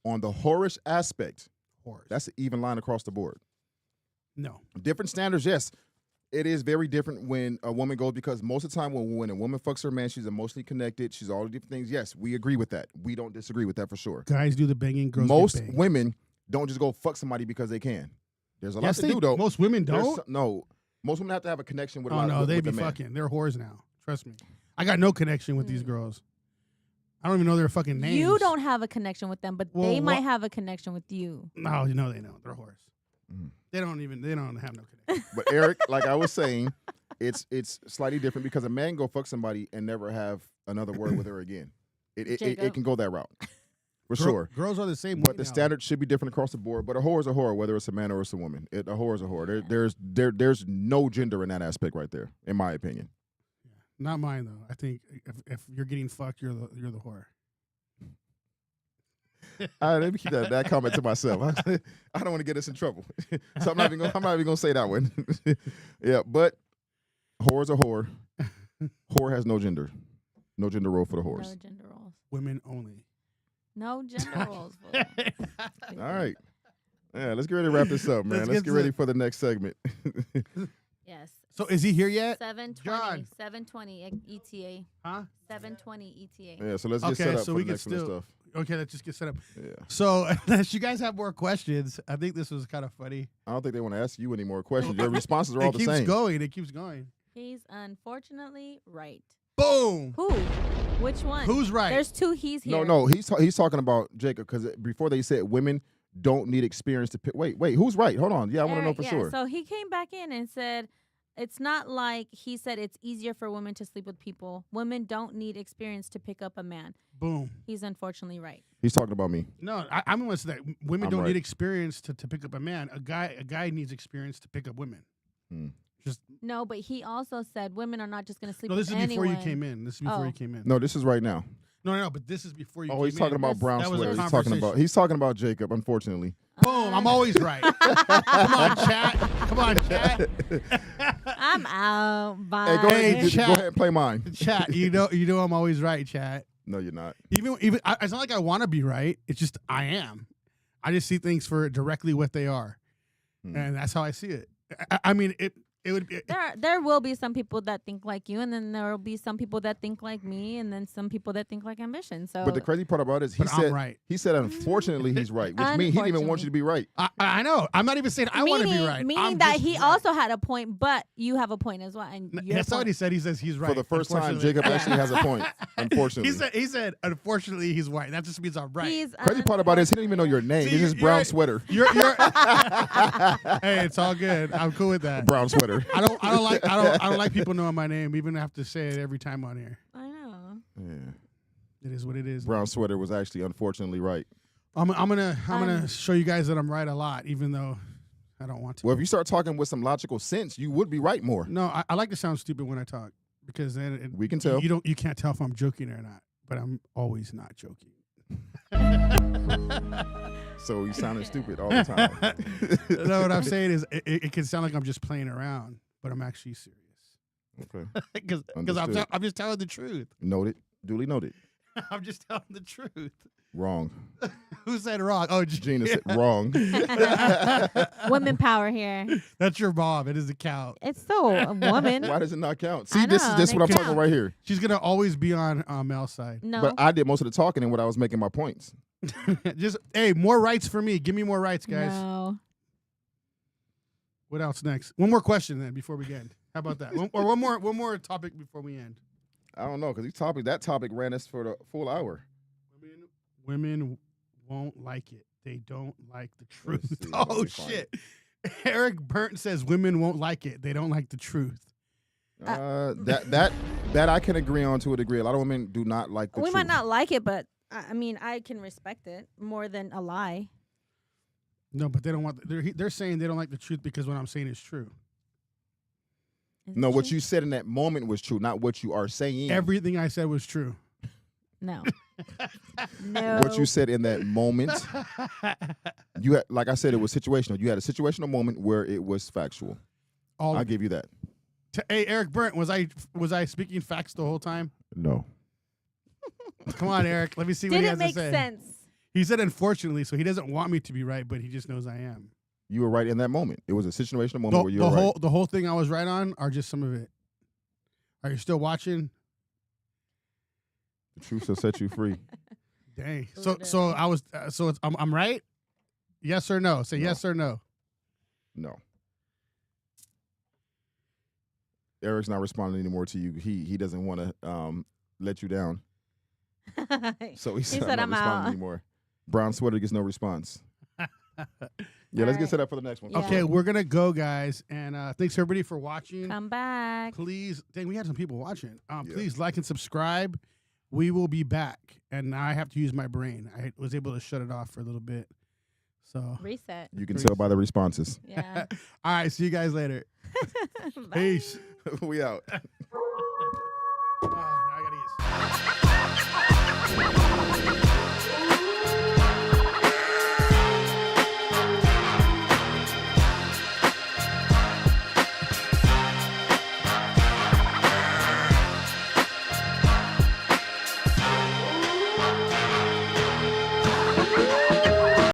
on the whorish aspect, Horse. that's an even line across the board. No. Different standards, yes. It is very different when a woman goes, because most of the time when a woman fucks her man, she's emotionally connected. She's all the different things. Yes, we agree with that. We don't disagree with that for sure. Guys do the banging. Girls Most get banged. women don't just go fuck somebody because they can. There's a lot Yes, to do, though. most women There's don't. no. Most women have to have a connection with a Oh lot no, with they the be man. fucking. They're whores now. Trust me. I got no connection with these girls. I don't even know their fucking names. You don't have a connection with them, but Well, they might what- have a connection with you. No, you know they know. They're whores. Mhm. They don't have no connection. But Eric, like I was saying, it's slightly different because a man can go fuck somebody and never have another word with her again. It Jacob. can go that route. For sure. Girls are the same way But the now. standard should be different across the board. But a whore is a whore, whether it's a man or it's a woman. A whore is a whore. There's no gender in that aspect right there, in my opinion. Not mine though. I think if you're getting fucked, you're the whore. All right, let me keep that comment to myself. I don't want to get us in trouble, so I'm not even gonna say that one. Yeah, but whore is a whore. Whore has no gender. No gender role for the No whores. gender roles. Women only. No gender roles. fool. All right. Yeah, let's get ready to wrap this up, man. Let's Let's get get to ready it. for the next segment. Yes. So is he here yet? 720. 720 ETA. Huh? 720 ETA. Yeah, so let's get Okay, set up so for we the can next one and still- stuff. Okay, let's just get set up. Yeah. So unless you guys have more questions, I think this was kind of funny. I don't think they want to ask you any more questions. Your responses are all It the keeps same. going. It keeps going. He's unfortunately right. Boom. Who? Which one? Who's right? There's two he's here. No, he's talking about Jacob, because before they said women don't need experience to pick. Wait, who's right? Hold on. Yeah, I want to know Eric, for yeah, sure. So he came back in and said, it's not like he said it's easier for women to sleep with people. Women don't need experience to pick up a man. Boom. He's unfortunately right. He's talking about me. No, I'm the one that women I'm don't right. need experience to pick up a man. A guy needs experience to pick up women. Hmm. Just No, but he also said women are not just going to sleep no. This with is before anyone. you came in. This is before Oh. you came in. No, this is right now. No, but this is before you. Oh, came he's talking in. about brown that was a sweater. conversation. He's talking about Jacob. Unfortunately, Boom! I'm always right. Come on, chat. Come on, chat. I'm out. Bye. hey, go ahead. Hey, Go chat. ahead and play mine. Chat. You know I'm always right, chat. No, you're not. Even it's not like I want to be right. It's just I am. I just see things for directly what they are, Hmm. and that's how I see it. I mean, it would be. There will be some people that think like you, and then there will be some people that think like me, and then some people that think like Ambishun. So, But the crazy part about it is he But I'm said right. he said unfortunately he's right, which means he didn't even want you to be right. I know. I'm not even saying I want to be right. Meaning I'm that just he right. also had a point, but you have a point as well. And your That's not what point- he said. He says he's right. For the first time, unfortunately. Jacob actually has a point. Unfortunately. He said, unfortunately, he's white. That just means I'm right. He's Crazy part about it is he didn't even know your name. See, It's just you're- brown sweater. You're hey, it's all good. I'm cool with that. Brown sweater. I don't like people knowing my name, even if I have to say it every time on here. I know. Yeah. It is what it is. Brown sweater was actually unfortunately right. I'm gonna show you guys that I'm right a lot, even though I don't want to. Well, if you start talking with some logical sense, you would be right more. No, I like to sound stupid when I talk because then We can tell. you can't tell if I'm joking or not. But I'm always not joking. So you sounded stupid all the time. No, what I'm saying is it can sound like I'm just playing around, but I'm actually serious. Okay. Because Understood. I'm just telling the truth. Noted. Duly noted. I'm just telling the truth. Wrong. Who said wrong? Oh, Gina said wrong. Women power here. That's your mom. It is a cow. It's so a woman. Why does it not count? See, I this know, is they what I'm talking count. about right here. She's gonna always be on Mel's side. No. But I did most of the talking and what I was making my points. Just hey, more rights for me. Give me more rights, guys. No. What else next? One more question then before we end. How about that? One more topic before we end. I don't know because that topic ran us for the full hour. Women won't like it. They don't like the Let's truth. see. Oh Let me find shit. Eric Burton says women won't like it. They don't like the truth. That I can agree on to a degree. A lot of women do not like the We truth. might not like it, but I mean, I can respect it more than a lie. No, but they don't want. They're saying they don't like the truth because what I'm saying is true. Is No, it what true? you said in that moment was true, not what you are saying. Everything I said was true. No. No. What you said in that moment, you had, like I said, it was situational. You had a situational moment where it was factual. All I'll give you that. Hey, Eric Burnt, was I speaking facts the whole time? No. Come on, Eric. Let me see what he has Didn't to make say. sense. He said unfortunately, so he doesn't want me to be right, but he just knows I am. You were right in that moment. It was a situational moment where you were right. The whole thing I was right on, or just some of it? Are you still watching? The truth shall set you free. Dang. So I was. I'm right. Yes or no? Say No. yes or no. No. Eric's not responding anymore to you. He doesn't want to let you down. So he said, said, I'm not "I'm responding out." anymore. Brown sweater gets no response. Yeah, let's get Alright. set up for the next one. Yeah. Okay, we're gonna go, guys, and thanks everybody for watching. Come back. Please, dang, we had some people watching. Yeah. Please like and subscribe. We will be back, and now I have to use my brain. I was able to shut it off for a little bit. So, Reset. You can tell by the responses. Yeah. all right, see you guys later. Bye. Peace. We out.